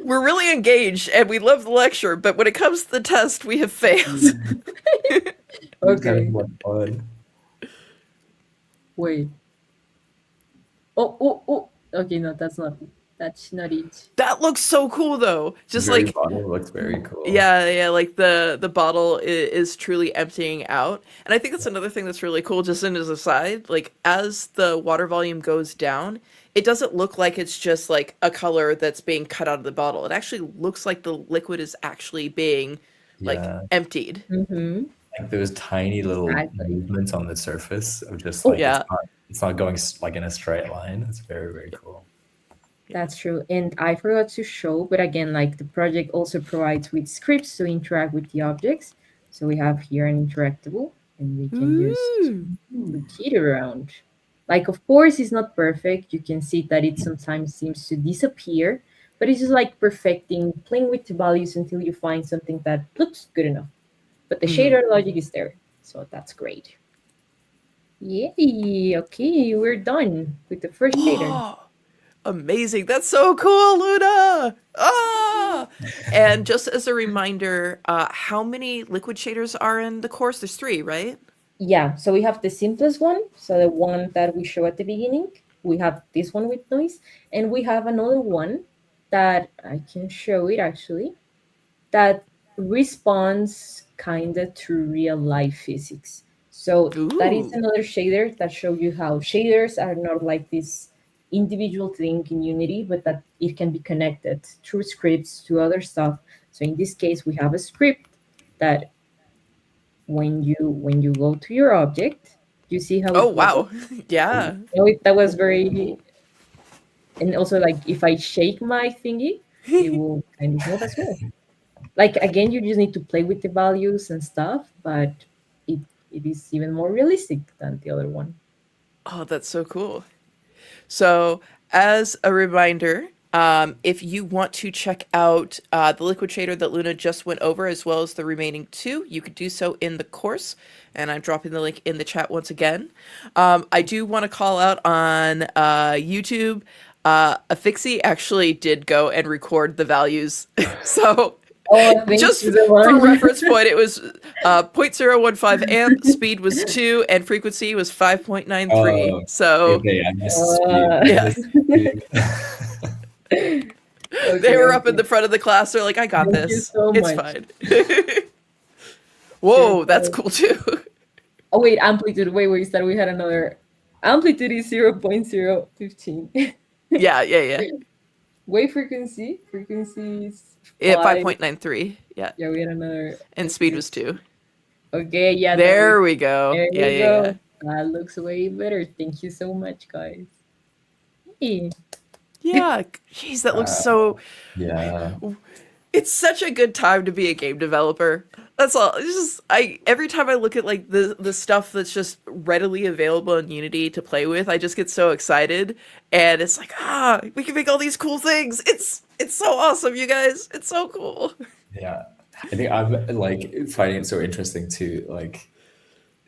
We're really engaged and we love the lecture, but when it comes to the test, we have failed. Okay. Fun. Wait. Oh. Okay, no, that's not it. That looks so cool though. Just Very like bottle looks very cool. yeah, like the bottle is truly emptying out. And I think that's another thing that's really cool, just in as a side, like as the water volume goes down, it doesn't look like it's just like a color that's being cut out of the bottle. It actually looks like the liquid is actually being like Yeah. emptied. Mm-hmm. Like those tiny little Exactly. movements on the surface of just like yeah. it's not going like in a straight line. It's very, very cool. That's true. And I forgot to show, but again, like the project also provides with scripts to interact with the objects. So we have here an interactable, and we can just put it around. Like, of course, it's not perfect. You can see that it sometimes seems to disappear, but it's just like perfecting, playing with the values until you find something that looks good enough. But the shader logic is there, so that's great. Yay! Okay, we're done with the first shader. Oh, amazing. That's so cool, Luna. Ah! And just as a reminder, how many liquid shaders are in the course? There's 3, right? Yeah, so we have the simplest one, so the one that we show at the beginning. We have this one with noise, and we have another one that I can show it actually, that responds kind of to real life physics. So that is Ooh. another shader that shows you how shaders are not like this individual thing in Unity, but that it can be connected through scripts to other stuff. So in this case, we have a script that when you go to your object, you see how Oh, it wow. wobbles? Yeah. That was very, and also like if I shake my thingy, it will kind of move as well. Like again, you just need to play with the values and stuff, but it is even more realistic than the other one. Oh, that's so cool. So, as a reminder, if you want to check out the liquid shader that Luna just went over, as well as the remaining 2, you could do so in the course. And I'm dropping the link in the chat once again. I do want to call out on YouTube. Affixi actually did go and record the values. So, just for reference point, it was 0.015 amp, speed was 2, and frequency was 5.93. So okay, I missed speed. They were up in the front of the class. They're like, I got Thank this. you so It's much. fine. Whoa, that's cool too. Oh wait, amplitude. Wait. So we had another. Amplitude is 0.015. Yeah. Wave frequency. Frequency is 5.93. Yeah. Yeah, we had another. And speed was 2. Okay, yeah. There we go. There Yeah, we yeah, go. yeah. That looks way better. Thank you so much, guys. Hey. Yeah. Jeez, that looks so. Yeah. It's such a good time to be a game developer. That's all. It's just every time I look at like the stuff that's just readily available in Unity to play with, I just get so excited, and it's like we can make all these cool things. It's so awesome, you guys. It's so cool. Yeah, I think I'm like finding it so interesting to like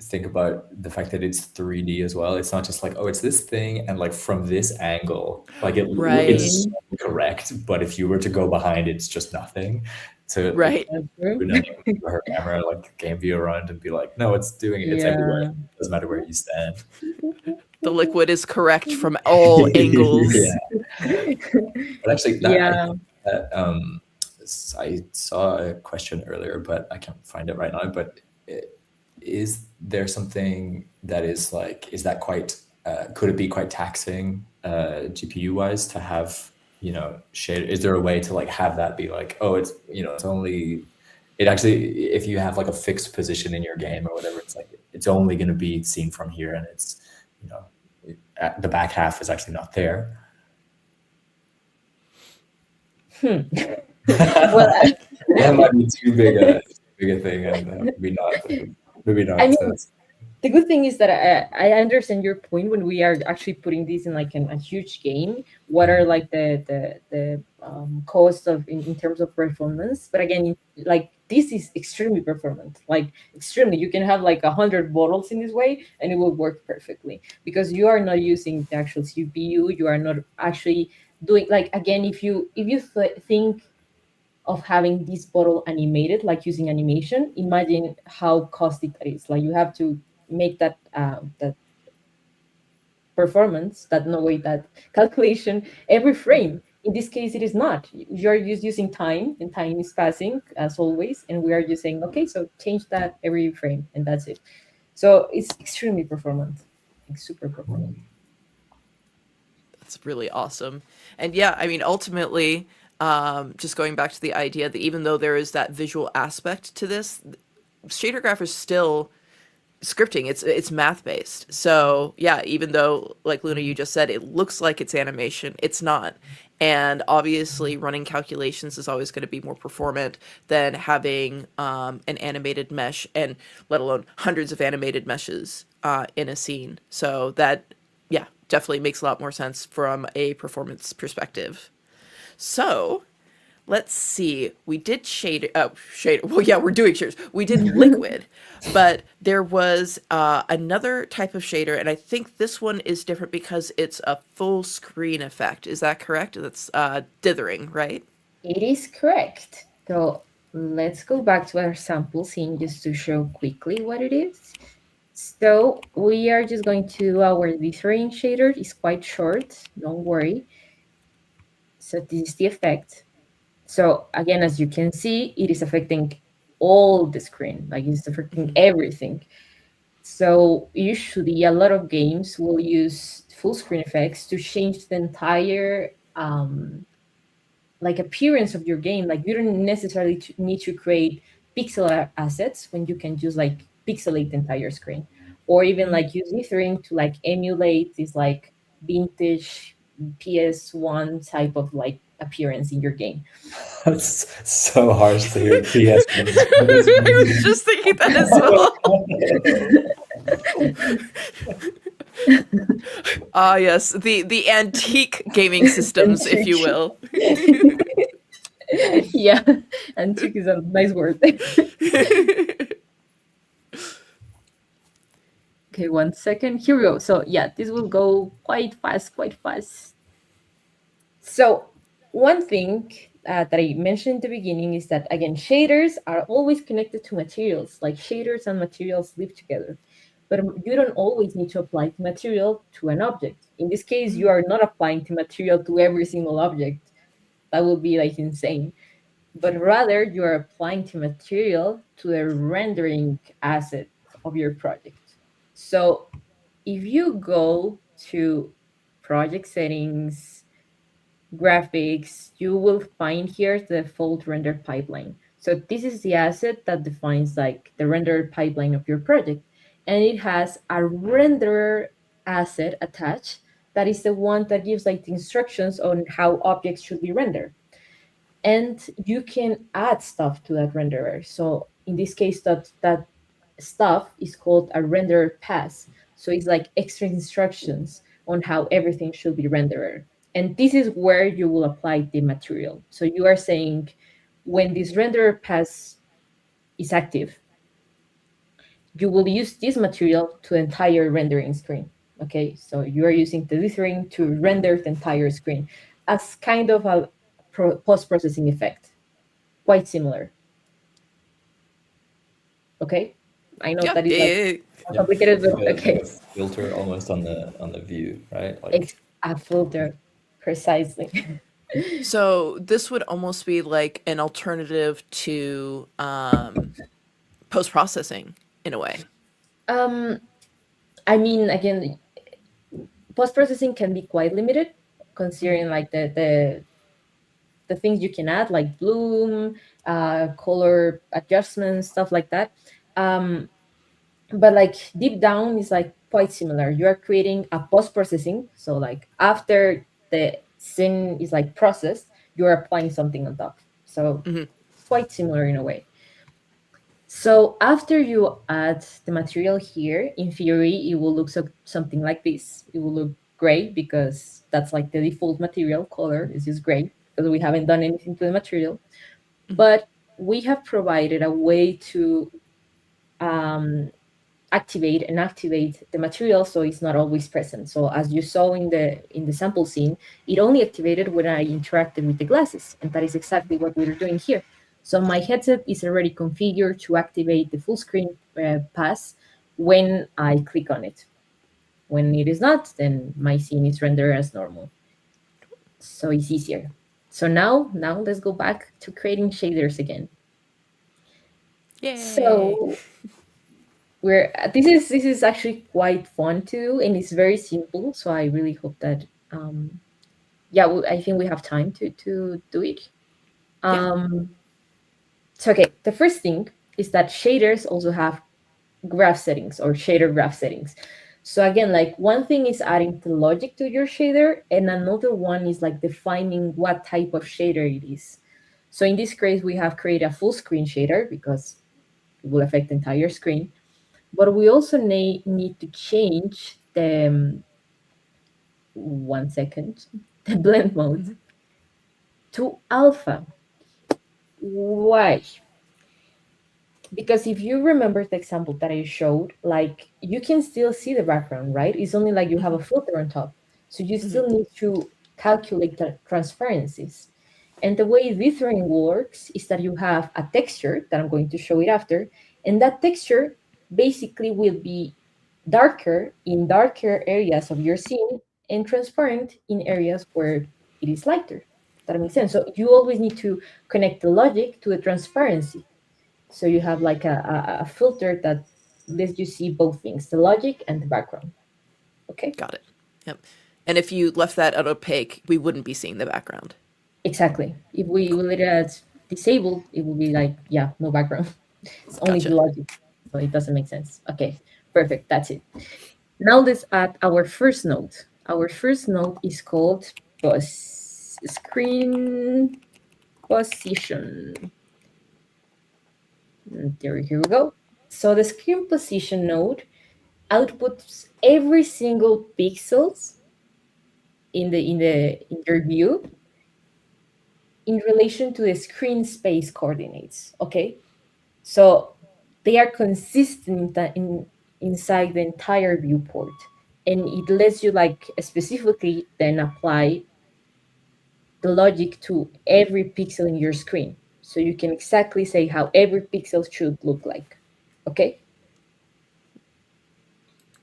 think about the fact that it's 3D as well. It's not just like, oh, it's this thing, and like from this angle, like it's correct. But if you were to go behind, it's just nothing. So right, her camera, like game view around, and be like, no, it's doing it. It's everywhere. It doesn't matter where you stand. The liquid is correct from all angles. Yeah. But actually, I saw a question earlier, but I can't find it right now. But is there something that is like, is that quite, could it be quite taxing GPU wise to have, shade? Is there a way to like have that be like, oh, it's, it's only it actually, if you have like a fixed position in your game or whatever, it's like it's only going to be seen from here, and it's, you know, the back half is actually not there. Well, That might be too big a thing, and maybe not. I mean, the good thing is that I understand your point when we are actually putting this in like a huge game. What are like the cost of in terms of performance? But again, like this is extremely performant, like extremely. You can have like 100 bottles in this way, and it will work perfectly because you are not using the actual CPU. You are not actually doing like again if you think of having this bottle animated, like using animation, imagine how costly that is. Like you have to make that performance, that no way, that calculation every frame. In this case, it is not. You're just using time, and time is passing as always, and we are just saying, okay, so change that every frame, and that's it. So it's extremely performant, like super performant. That's really awesome. And yeah, I mean, ultimately, just going back to the idea that even though there is that visual aspect to this, shader graph is still scripting. It's math based. So yeah, even though like Luna, you just said it looks like it's animation, it's not. And obviously, running calculations is always going to be more performant than having an animated mesh, and let alone hundreds of animated meshes in a scene. So that, yeah, definitely makes a lot more sense from a performance perspective. So let's see. We did shade. Well, yeah, we're doing shaders. We did liquid, but there was another type of shader, and I think this one is different because it's a full screen effect. Is that correct? That's dithering, right? It is correct. So let's go back to our sample scene just to show quickly what it is. So we are just going to our dithering shader. It's quite short, don't worry. So this is the effect. So again, as you can see, it is affecting all the screen, like it's affecting everything. So usually a lot of games will use full screen effects to change the entire like appearance of your game. Like you don't necessarily need to create pixel assets when you can just like pixelate the entire screen, or even like use dithering to like emulate this like vintage PS1 type of like appearance in your game. It's so harsh to hear PS. I was just thinking that as well. Ah, yes, the antique gaming systems, if you will. Yeah, antique is a nice word. Okay, 1 second. Here we go. So yeah, this will go quite fast, quite fast. So one thing that I mentioned in the beginning is that again, shaders are always connected to materials. Like shaders and materials live together, but you don't always need to apply the material to an object. In this case, you are not applying the material to every single object. That would be like insane. But rather, you are applying the material to the rendering asset of your project. So if you go to project settings, graphics, you will find here the default render pipeline. So this is the asset that defines like the render pipeline of your project. And it has a renderer asset attached that is the one that gives like the instructions on how objects should be rendered. And you can add stuff to that renderer. So in this case, that stuff is called a renderer pass. So it's like extra instructions on how everything should be rendered. And this is where you will apply the material. So you are saying when this renderer pass is active, you will use this material to the entire rendering screen. Okay, so you are using the dithering to render the entire screen as kind of a post-processing effect. Quite similar. Okay, I know Yeah, that is like yeah. complicated, but okay. Filter almost on the view, right? Like It's a filter, precisely. So this would almost be like an alternative to post processing in a way. I mean, again, post processing can be quite limited, considering like the the things you can add, like bloom, color adjustments, stuff like that. Um, but like deep down is like quite similar. You are creating a post processing, so like after the scene is like processed, you are applying something on top. So quite similar in a way. So after you add the material here, in theory, it will look something like this. It will look gray because that's like the default material color is just gray because we haven't done anything to the material. But we have provided a way to um, activate the material so it's not always present. So as you saw in the sample scene, it only activated when I interacted with the glasses, and that is exactly what we're doing here. So my headset is already configured to activate the full screen pass when I click on it. When it is not, then my scene is rendered as normal. So it's easier. So now let's go back to creating shaders again. Yay. So we're this is actually quite fun to do, and it's very simple. So I really hope that yeah, I think we have time to do it. Yeah. So okay, the first thing is that shaders also have graph settings or shader graph settings. So again, like one thing is adding the logic to your shader, and another one is like defining what type of shader it is. So in this case, we have created a full screen shader because it will affect the entire screen. But we also need to change the one second, the blend mode to alpha. Why? Because if you remember the example that I showed, like you can still see the background, right? It's only like you have a filter on top. So you still need to calculate the transparencies. And the way dithering works is that you have a texture that I'm going to show it after, and that texture basically will be darker in darker areas of your scene and transparent in areas where it is lighter. That makes sense. So you always need to connect the logic to the transparency. So you have like a filter that lets you see both things, the logic and the background. Okay? Got it. Yep. And if you left that at opaque, we wouldn't be seeing the background. Exactly. If we will leave it as disabled, it will be like, yeah, no background. It's only the Gotcha. logic. So it doesn't make sense. Okay, perfect. That's it. Now let's add our first node. Our first node is called screen position. And here we go. So the screen position node outputs every single pixels in your view in relation to the screen space coordinates. Okay, so they are consistent inside the entire viewport, and it lets you like specifically then apply the logic to every pixel in your screen, so you can exactly say how every pixel should look like. Okay.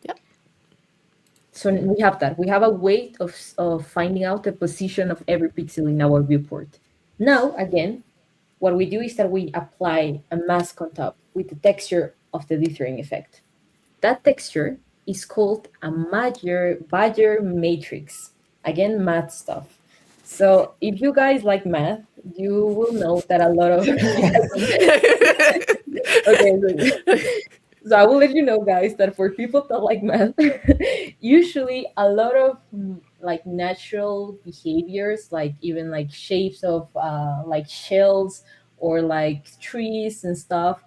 Yep. So we have that. We have a way of finding out the position of every pixel in our viewport. Now, again, what we do is that we apply a mask on top with the texture of the dithering effect. That texture is called a Bayer matrix. Again, math stuff. So if you guys like math, you will know that a lot of okay. So I will let you know, guys, that for people that like math, usually a lot of like natural behaviors, like even like shapes of like shells or like trees and stuff,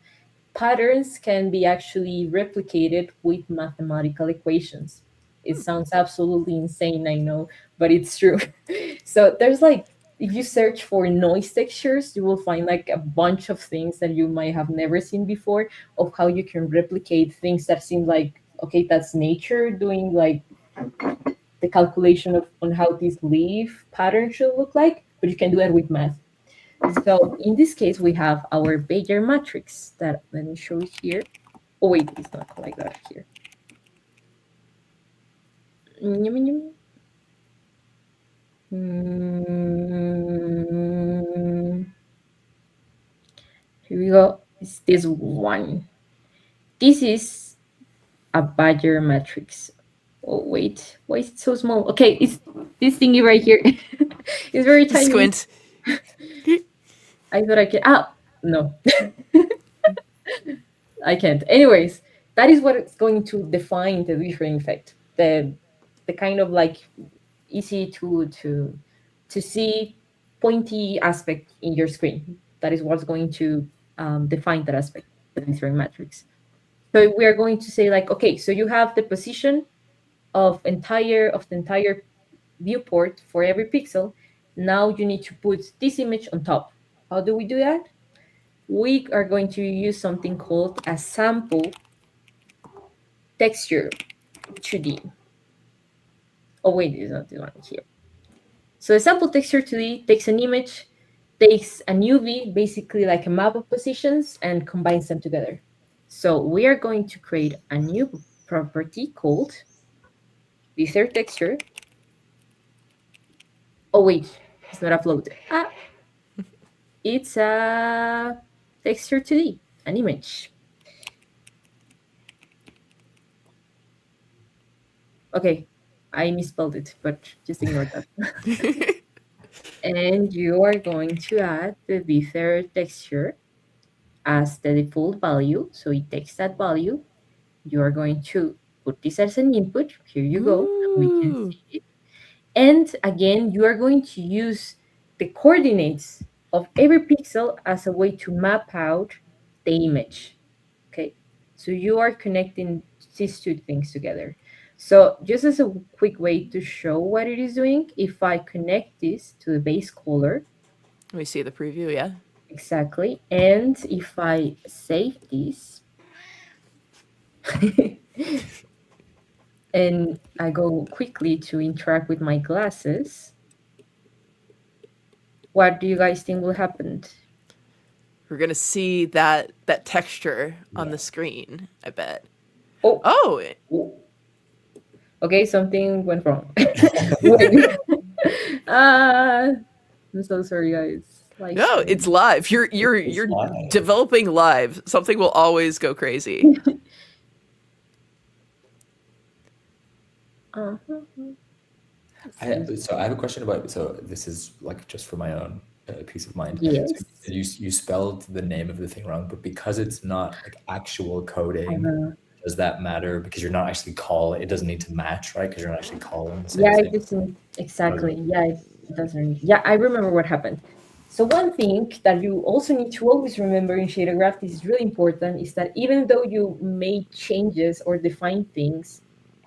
patterns can be actually replicated with mathematical equations. It sounds absolutely insane, I know, but it's true. So there's like, if you search for noise textures, you will find like a bunch of things that you might have never seen before, of how you can replicate things that seem like, okay, that's nature doing like the calculation of on how this leaf pattern should look like, but you can do that with math. So in this case, we have our Bayer matrix that, let me show you here. Oh wait, it's not like that here. Here we go. It's this one. This is a Bayer matrix. Oh wait, why is it so small? Okay, it's this thingy right here. It's very tiny. Squint. I thought I can. Ah, no, I can't. Anyways, that is what it's going to define the dithering effect. The kind of like easy to see pointy aspect in your screen. That is what's going to define that aspect, the dithering matrix. So we are going to say like, okay, so you have the position of the entire viewport for every pixel. Now you need to put this image on top. How do we do that? We are going to use something called a sample texture 2D. Oh wait, it's not the one here. So the sample texture 2D takes an image, takes a UV, basically like a map of positions, and combines them together. So we are going to create a new property called dither texture. Oh wait, it's not uploaded. Ah, it's a texture 2D, an image. Okay, I misspelled it, but just ignore that. And you are going to add the dither texture as the default value. So it takes that value. You are going to put this as an input. Here you go. We can Ooh. see it. And again, you are going to use the coordinates of every pixel as a way to map out the image. Okay. So you are connecting these two things together. So just as a quick way to show what it is doing, if I connect this to the base color, Let me see the preview, yeah. exactly, and if I save this, and I go quickly to interact with my glasses, what do you guys think will happen? We're gonna see that texture on Yeah. the screen, I bet. Oh, Oh, okay, something went wrong. Wait. I'm so sorry, guys. Live no, stream. it's live. You're It's live. developing live. Something will always go crazy. Uh-huh. So I have a question about. So this is like just for my own peace of mind. Yes. So you spelled the name of the thing wrong, but because it's not like actual coding, Uh-huh. does that matter? Because you're not actually calling. It doesn't need to match, right? Because you're not actually calling the same Yeah, it thing. doesn't exactly. Yeah, it doesn't. Yeah, I remember what happened. So one thing that you also need to always remember in shader graph is really important is that even though you make changes or define things,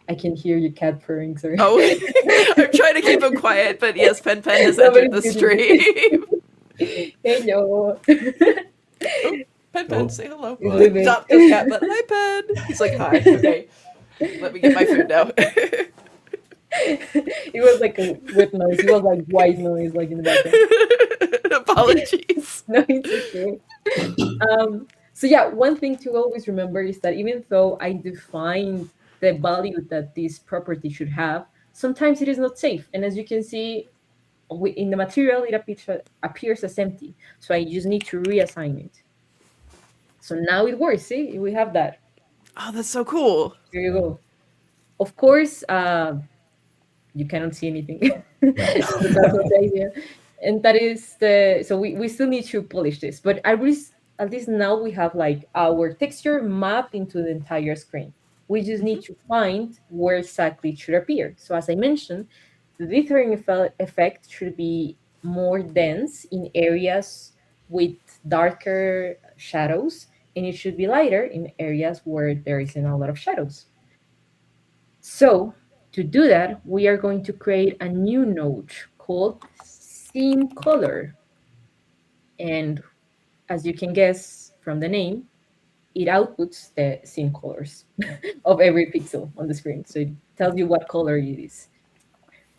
I can hear your cat purring. Sorry. Oh, I'm trying to keep him quiet, but yes, Pen has Nobody's entered the getting stream. Hello. Oh, Pen, Oh, say hello. He's leaving. Not the cat, but hi, Pen. He's like, hi. Okay, let me get my food now. It was like a whip noise. It was like white noise, like in the background. Apologies. No, it's okay. So yeah, one thing to always remember is that even though I define the value that this property should have, sometimes it is not safe. And as you can see, in the material, it appears as empty. So I just need to reassign it. So now it works. See, we have that. Oh, that's so cool. Here you go. Of course, you cannot see anything. But that's not the idea. And that is so we still need to polish this, but at least now we have like our texture mapped into the entire screen. We just need to find where exactly it should appear. So as I mentioned, the dithering effect should be more dense in areas with darker shadows, and it should be lighter in areas where there isn't a lot of shadows. So to do that, we are going to create a new node called scene color. And as you can guess from the name, it outputs the scene colors of every pixel on the screen. So it tells you what color it is.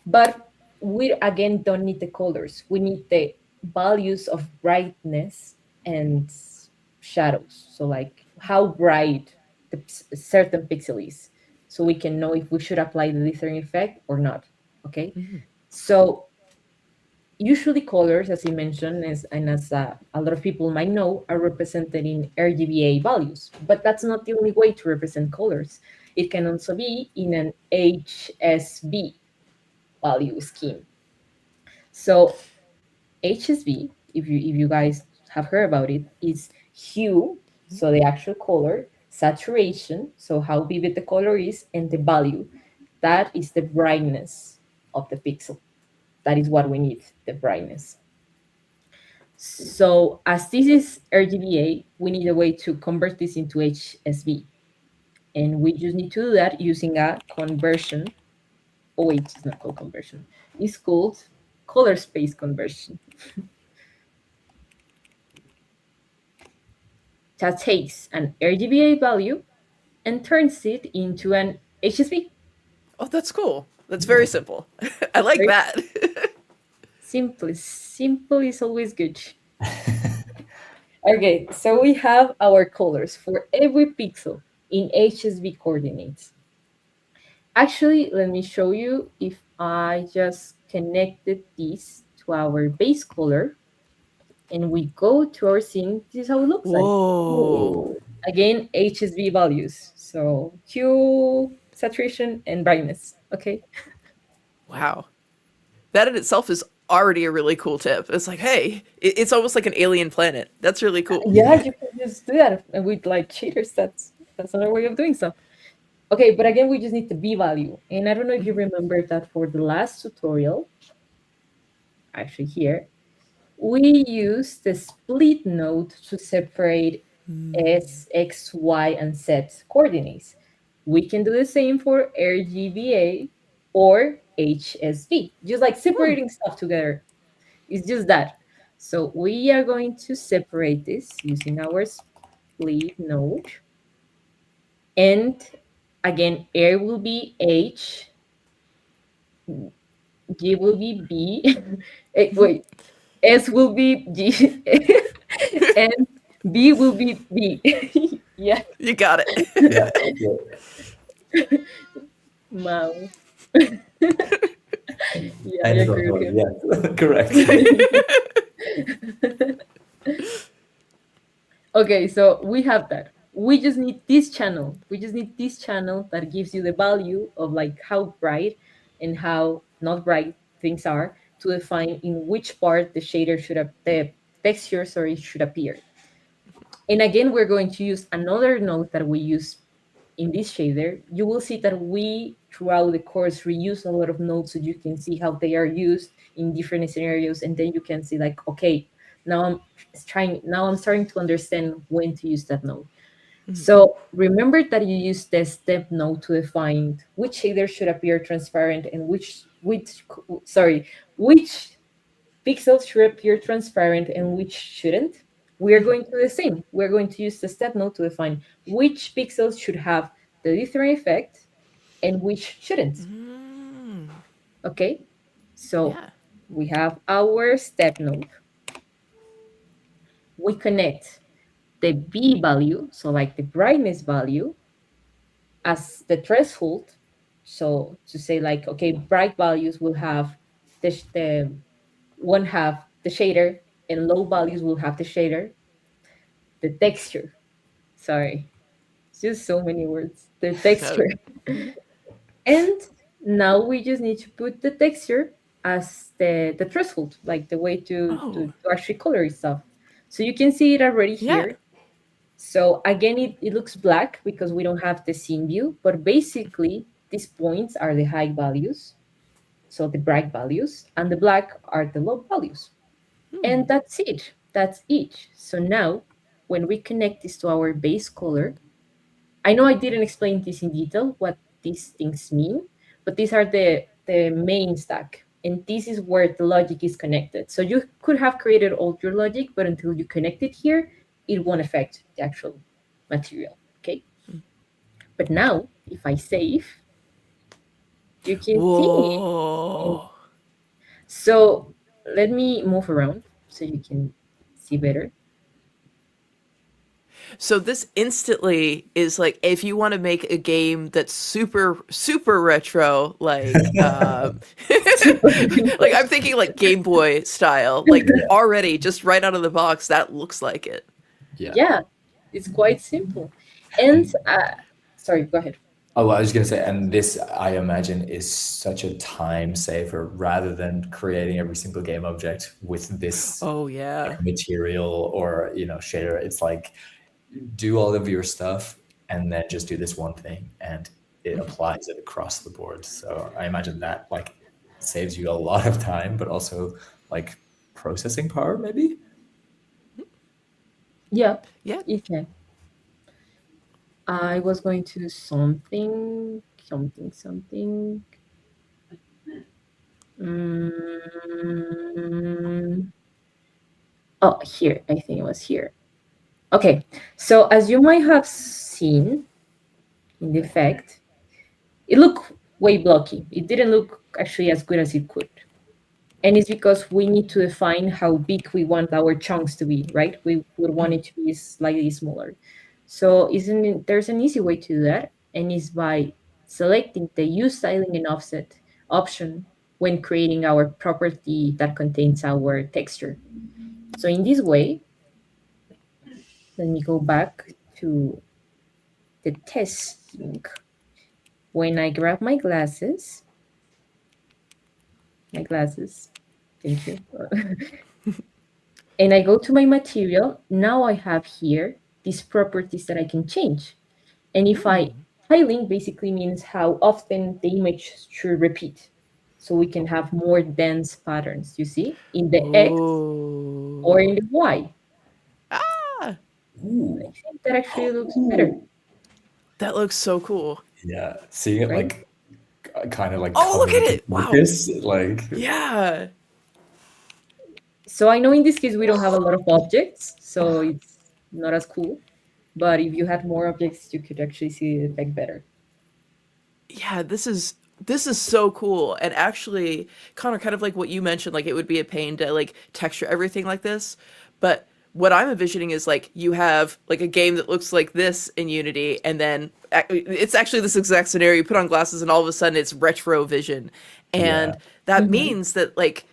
But we again don't need the colors. We need the values of brightness and shadows. So like how bright the certain pixel is. So we can know if we should apply the dithering effect or not. Okay. So usually colors, as I mentioned, and as a lot of people might know, are represented in RGBA values. But that's not the only way to represent colors. It can also be in an HSV value scheme. So HSV, if you guys have heard about it, is hue, so the actual color, saturation, so how vivid the color is, and the value. That is the brightness of the pixel. That is what we need, the brightness. So as this is RGBA, we need a way to convert this into HSV. And we just need to do that using a conversion. Oh wait, it's not called conversion. It's called color space conversion. That takes an RGBA value and turns it into an HSV. Oh, that's cool. That's very simple. I like Very that. simple. Simple is always good. Okay, so we have our colors for every pixel in HSV coordinates. Actually, let me show you if I just connected this to our base color and we go to our scene, this is how it looks like. Whoa. Again, HSV values. So hue, saturation, and brightness. Okay. Wow. That in itself is already a really cool tip. It's like, hey, it's almost like an alien planet. That's really cool. Yeah, you can just do that with like cheaters. That's another way of doing stuff. Okay, but again, we just need the B value. And I don't know if you remember that for the last tutorial, actually here, we use the split node to separate S, X, Y, and Z coordinates. We can do the same for RGBA or HSV, just like separating stuff together. It's just that. So we are going to separate this using our split node. And again, R will be H, G will be B. Wait, S will be G, and B will be B. Yeah, You got it. Yeah. wow. Yeah, I End of agree with story. him. Yes, correct. Okay, so we have that. We just need this channel. We just need this channel that gives you the value of like how bright and how not bright things are to define in which part the shader should have, the texture, sorry, should appear. And again, we're going to use another node that we use in this shader. You will see that we, throughout the course, reuse a lot of nodes so you can see how they are used in different scenarios. And then you can see like, okay, now I'm starting to understand when to use that node. So remember that you use the step node to define which shader should appear transparent and which pixels should appear transparent and which shouldn't. We are going to do the same. We're going to use the step node to define which pixels should have the dithering effect and which shouldn't. Okay, so Yeah. we have our step node. We connect the B value, so like the brightness value, as the threshold. So to say like, okay, bright values will have the one half the shader, and low values will have the shader. The texture, sorry, it's just so many words. The texture. And now we just need to put the texture as the threshold, like the way to actually color stuff. So you can see it already here. Yeah. So again, it looks black because we don't have the scene view, but basically these points are the high values, so the bright values, and the black are the low values. And that's it. That's it. So now, when we connect this to our base color, I know I didn't explain this in detail, what these things mean, but these are the main stack. And this is where the logic is connected. So you could have created all your logic, but until you connect it here, it won't affect the actual material, okay? But now, if I save, you can see. Whoa. So let me move around so you can see better. So this instantly is like if you want to make a game that's super retro, like like I'm thinking like Game Boy style, like already just right out of the box that looks like it. Yeah. Yeah, it's quite simple. And sorry, go ahead. Oh, I was going to say, and this I imagine is such a time saver rather than creating every single game object with this Oh like yeah. material or shader. It's like do all of your stuff and then just do this one thing and it applies it across the board. So I imagine that like saves you a lot of time, but also like processing power maybe. Yeah, Yeah. it can. I was going to do something. Mm, oh, here. I think it was here. Okay. So as you might have seen in the effect, it looked way blocky. It didn't look actually as good as it could. And it's because we need to define how big we want our chunks to be, right? We would want it to be slightly smaller. So isn't it, there's an easy way to do that, and it's by selecting the use styling and offset option when creating our property that contains our texture. So in this way, let me go back to the testing. When I grab my glasses, thank you. And I go to my material, now I have here these properties that I can change. And if I tiling basically means how often the image should repeat. So we can have more dense patterns, you see, in the X or Oh. in the Y. Ah, I Ooh. think that actually looks better, that looks so cool. Yeah, seeing it right? like kind of like Oh, look coming at into it. Wow. focus, like Yeah. So I know in this case we don't have a lot of objects, so it's not as cool. But if you had more objects, you could actually see the effect better. Yeah, this is so cool. And actually, Connor, kind of like what you mentioned, like it would be a pain to like texture everything like this. But what I'm envisioning is like you have like a game that looks like this in Unity, and then it's actually this exact scenario. You put on glasses, and all of a sudden it's retro vision, yeah. and that Mhm. means that like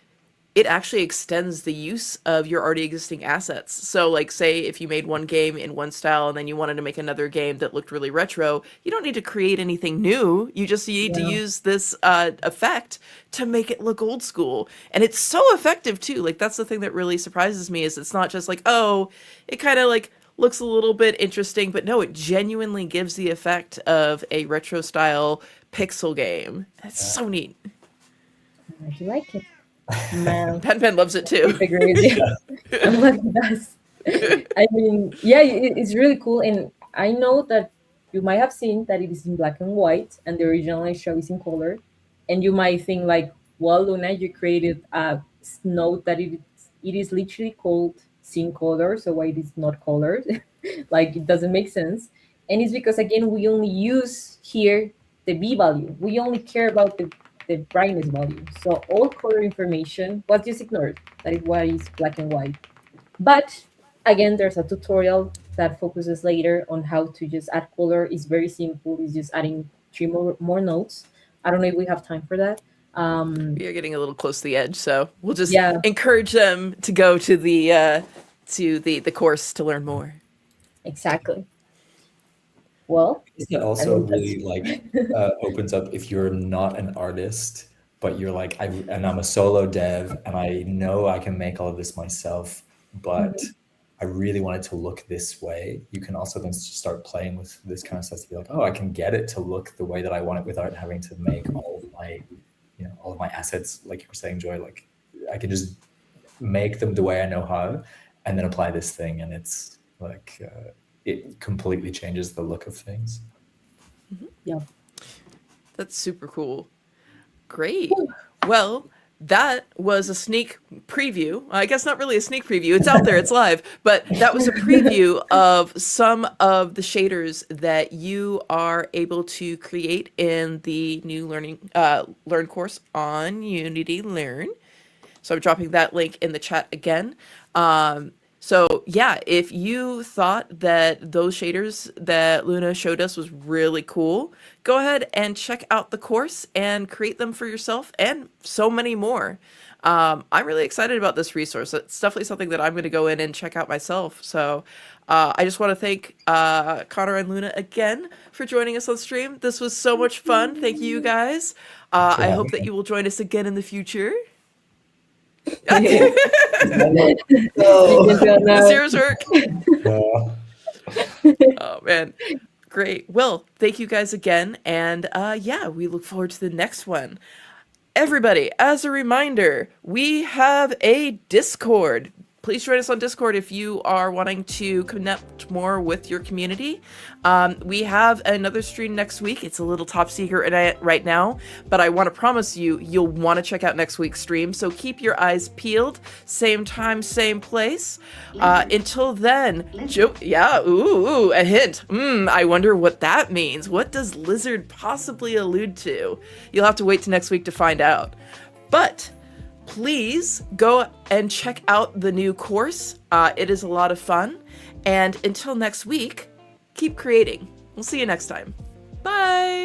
it actually extends the use of your already existing assets. So, like, say if you made one game in one style and then you wanted to make another game that looked really retro, you don't need to create anything new. You just need to Yeah. use this effect to make it look old school. And it's so effective too. Like, that's the thing that really surprises me is it's not just like, oh, it kind of like looks a little bit interesting, but no, it genuinely gives the effect of a retro style pixel game. It's Yeah. so neat. I'm glad you like it. Man, Pen loves it too. I agree with you. I'm glad it does. I mean, yeah, it's really cool. And I know that you might have seen that it is in black and white and the original show is in color. And you might think like, well, Luna, you created a note that it is literally called scene color, so why it is not colored? Like it doesn't make sense. And it's because again we only use here the B value. We only care about the brightness value. So all color information was just ignored. That is why it's black and white. But again, there's a tutorial that focuses later on how to just add color. It's very simple. It's just adding three more nodes. I don't know if we have time for that. We are getting a little close to the edge, so we'll just Yeah, encourage them to go to the course to learn more. exactly. Well, That I also mean that's really like opens up if you're not an artist, but you're like, and I'm a solo dev, and I know I can make all of this myself, but Mhm. I really want it to look this way. You can also then start playing with this kind of stuff to be like, oh, I can get it to look the way that I want it without having to make all of my, all of my assets, like you were saying, Joy. Like I can just make them the way I know how, and then apply this thing, and it's like it completely changes the look of things. Yeah. That's super cool. Great. Well, that was a sneak preview. I guess not really a sneak preview. It's out there, it's live. But that was a preview of some of the shaders that you are able to create in the new learn course on Unity Learn. So I'm dropping that link in the chat again. So yeah, if you thought that those shaders that Luna showed us was really cool, go ahead and check out the course and create them for yourself and so many more. I'm really excited about this resource. It's definitely something that I'm going to go in and check out myself. So I just want to thank Connor and Luna again for joining us on stream. This was so much fun. Thank you guys. I hope that you will join us again in the future. Zero's work. Oh man, great. Well, thank you guys again, and yeah, we look forward to the next one. Everybody, as a reminder, we have a Discord. Please join us on Discord if you are wanting to connect more with your community. We have another stream next week. It's a little top secret right now, but I want to promise you, you'll want to check out next week's stream. So keep your eyes peeled. Same time, same place. Until then, a hint. I wonder what that means. What does lizard possibly allude to? You'll have to wait till next week to find out. But please go and check out the new course. It is a lot of fun. And until next week, keep creating. We'll see you next time. Bye!